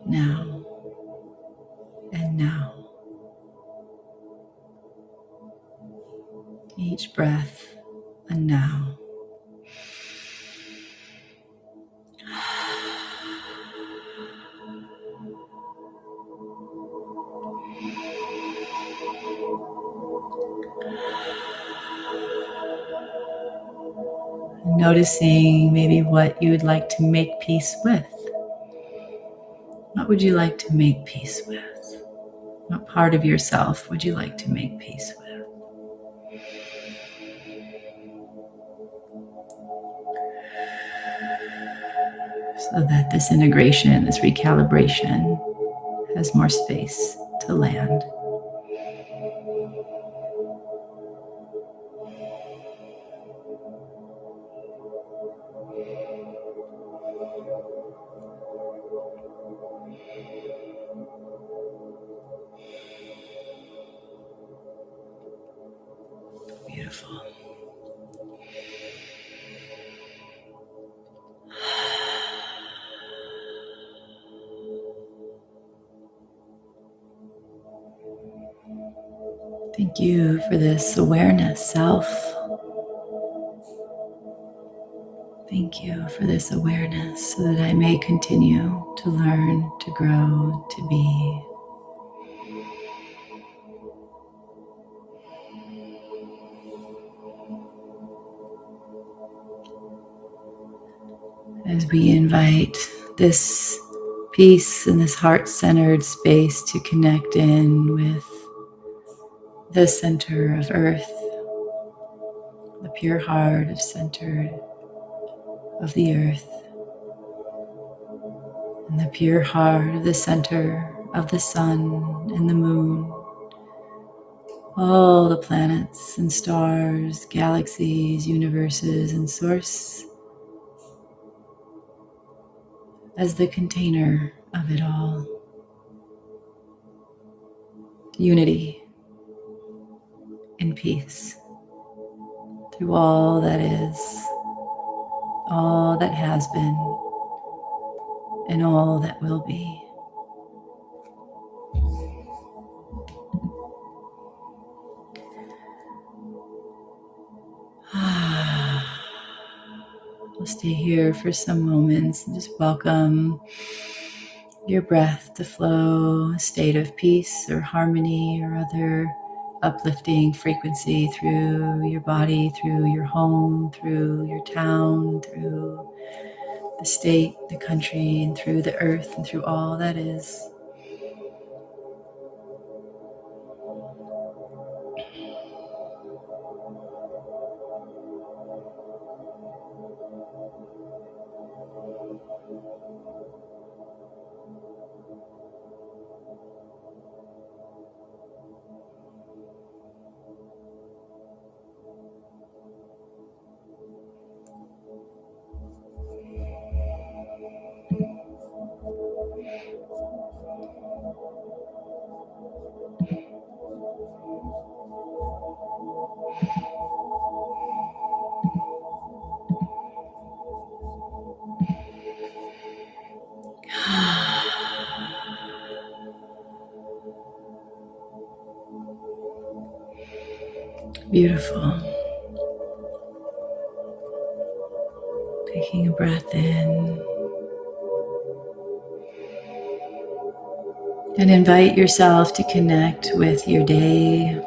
now, and now. Each breath a now. Noticing maybe what you would like to make peace with. What would you like to make peace with? What part of yourself would you like to make peace with? So that this integration, this recalibration has more space to land. Beautiful. Thank you for this awareness, self. Thank you for this awareness so that I may continue to learn, to grow, to be. As we invite this peace and this heart-centered space to connect in with the center of Earth, the pure heart of center of the Earth, and the pure heart of the center of the sun and the moon, all the planets and stars, galaxies, universes, and source as the container of it all. Unity and peace through all that is, all that has been, and all that will be. We'll stay here for some moments and just welcome your breath to flow, a state of peace or harmony or other uplifting frequency through your body, through your home, through your town, through the state, the country, and through the earth, and through all that is. Beautiful. Taking a breath in and invite yourself to connect with your day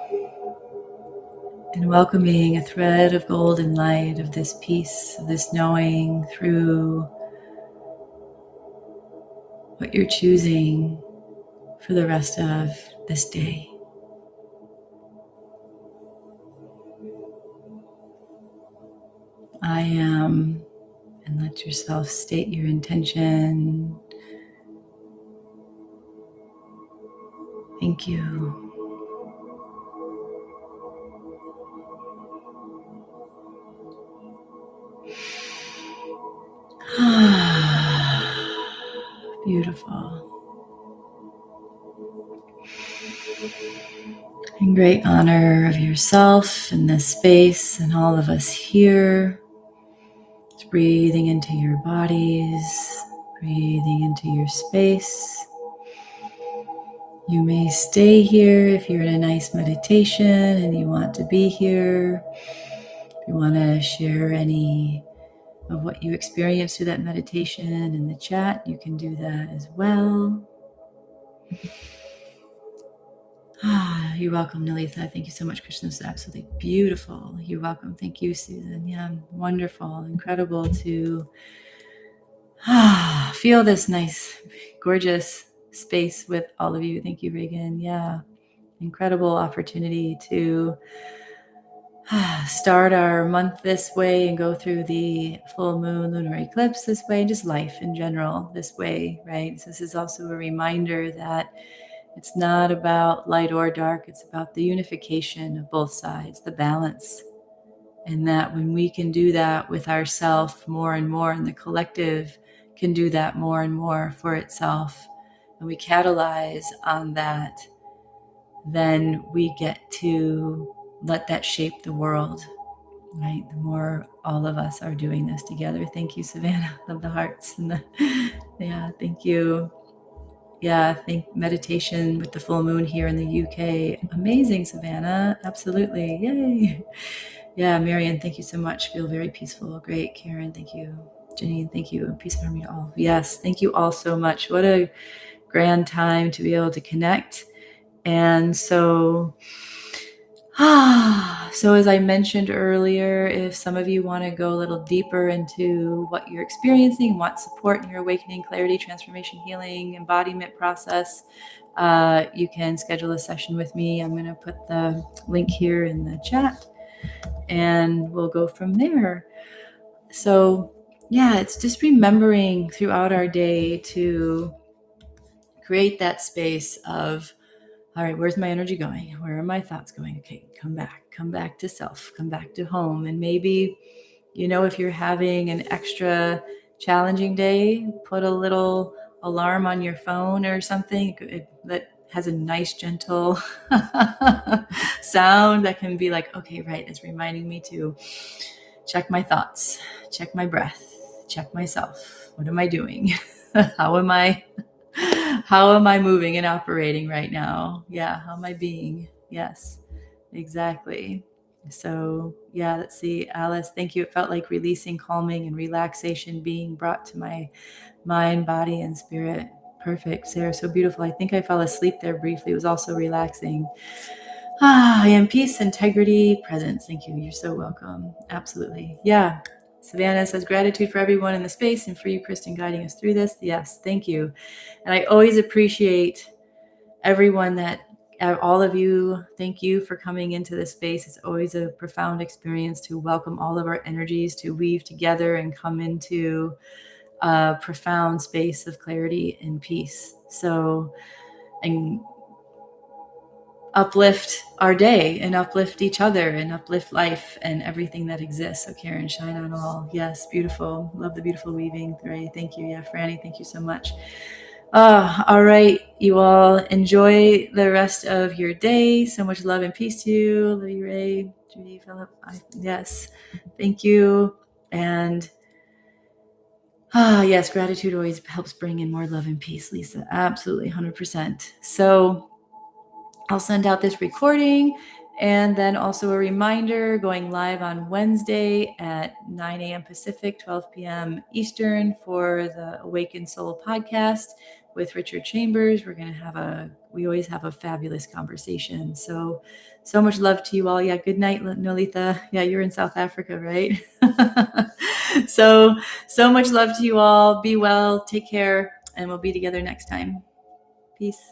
and welcoming a thread of golden light of this peace, of this knowing through what you're choosing for the rest of this day. I am, and let yourself state your intention. Thank you. Beautiful. In great honor of yourself and this space and all of us here, just breathing into your bodies, breathing into your space. You may stay here if you're in a nice meditation and you want to be here. If you want to share any of what you experienced through that meditation in the chat, you can do that as well. You're welcome, Nalitha. Thank you so much, Kristen. This is absolutely beautiful. You're welcome. Thank you, Susan. Yeah, wonderful, incredible to feel this nice, gorgeous space with all of you. Thank you, Reagan. Yeah, incredible opportunity to start our month this way and go through the full moon lunar eclipse this way, and just life in general this way, right? So this is also a reminder that it's not about light or dark. It's about the unification of both sides, the balance. And that when we can do that with ourselves more and more, and the collective can do that more and more for itself, and we catalyze on that, then we get to let that shape the world, right? The more all of us are doing this together. Thank you, Savannah. Love the hearts. And yeah, thank you. Yeah, I think meditation with the full moon here in the UK. Amazing, Savannah. Absolutely. Yay. Yeah, Marian, thank you so much. Feel very peaceful. Great. Karen, thank you. Janine, thank you. Peace and harmony to all. Yes, thank you all so much. What a grand time to be able to connect. And so as I mentioned earlier, if some of you want to go a little deeper into what you're experiencing, want support in your awakening, clarity, transformation, healing, embodiment process, you can schedule a session with me. I'm going to put the link here in the chat and we'll go from there. So yeah, it's just remembering throughout our day to create that space of, all right, where's my energy going? Where are my thoughts going? Okay, come back to self, come back to home. And maybe, if you're having an extra challenging day, put a little alarm on your phone or something that has a nice, gentle sound that can be like, okay, right, it's reminding me to check my thoughts, check my breath, check myself. What am I doing? How am I moving and operating right now? Yeah. How am I being? Yes, exactly. So yeah, let's see. Alice, thank you. It felt like releasing, calming, and relaxation being brought to my mind, body, and spirit. Perfect. Sarah, so beautiful. I think I fell asleep there briefly. It was also relaxing. I am peace, integrity, presence. Thank you. You're so welcome. Absolutely. Yeah. Savannah says gratitude for everyone in the space and for you, Kristen, guiding us through this. Yes, thank you. And I always appreciate everyone all of you, thank you for coming into this space. It's always a profound experience to welcome all of our energies to weave together and come into a profound space of clarity and peace. So, and uplift our day and uplift each other and uplift life and everything that exists. So Karen, shine on all. Yes, beautiful. Love the beautiful weaving. Ray, thank you. Yeah, Franny, thank you so much. All right, you all enjoy the rest of your day. So much love and peace to you. Love you, Ray. Judy, Philip. Yes. Thank you. And yes, gratitude always helps bring in more love and peace, Lisa. Absolutely, 100%. So I'll send out this recording, and then also a reminder going live on Wednesday at 9 a.m. Pacific, 12 p.m. Eastern for the Awakened Soul podcast with Richard Chambers. We always have a fabulous conversation. So much love to you all. Yeah, good night, Nolitha. Yeah, you're in South Africa, right? So much love to you all. Be well, take care, and we'll be together next time. Peace.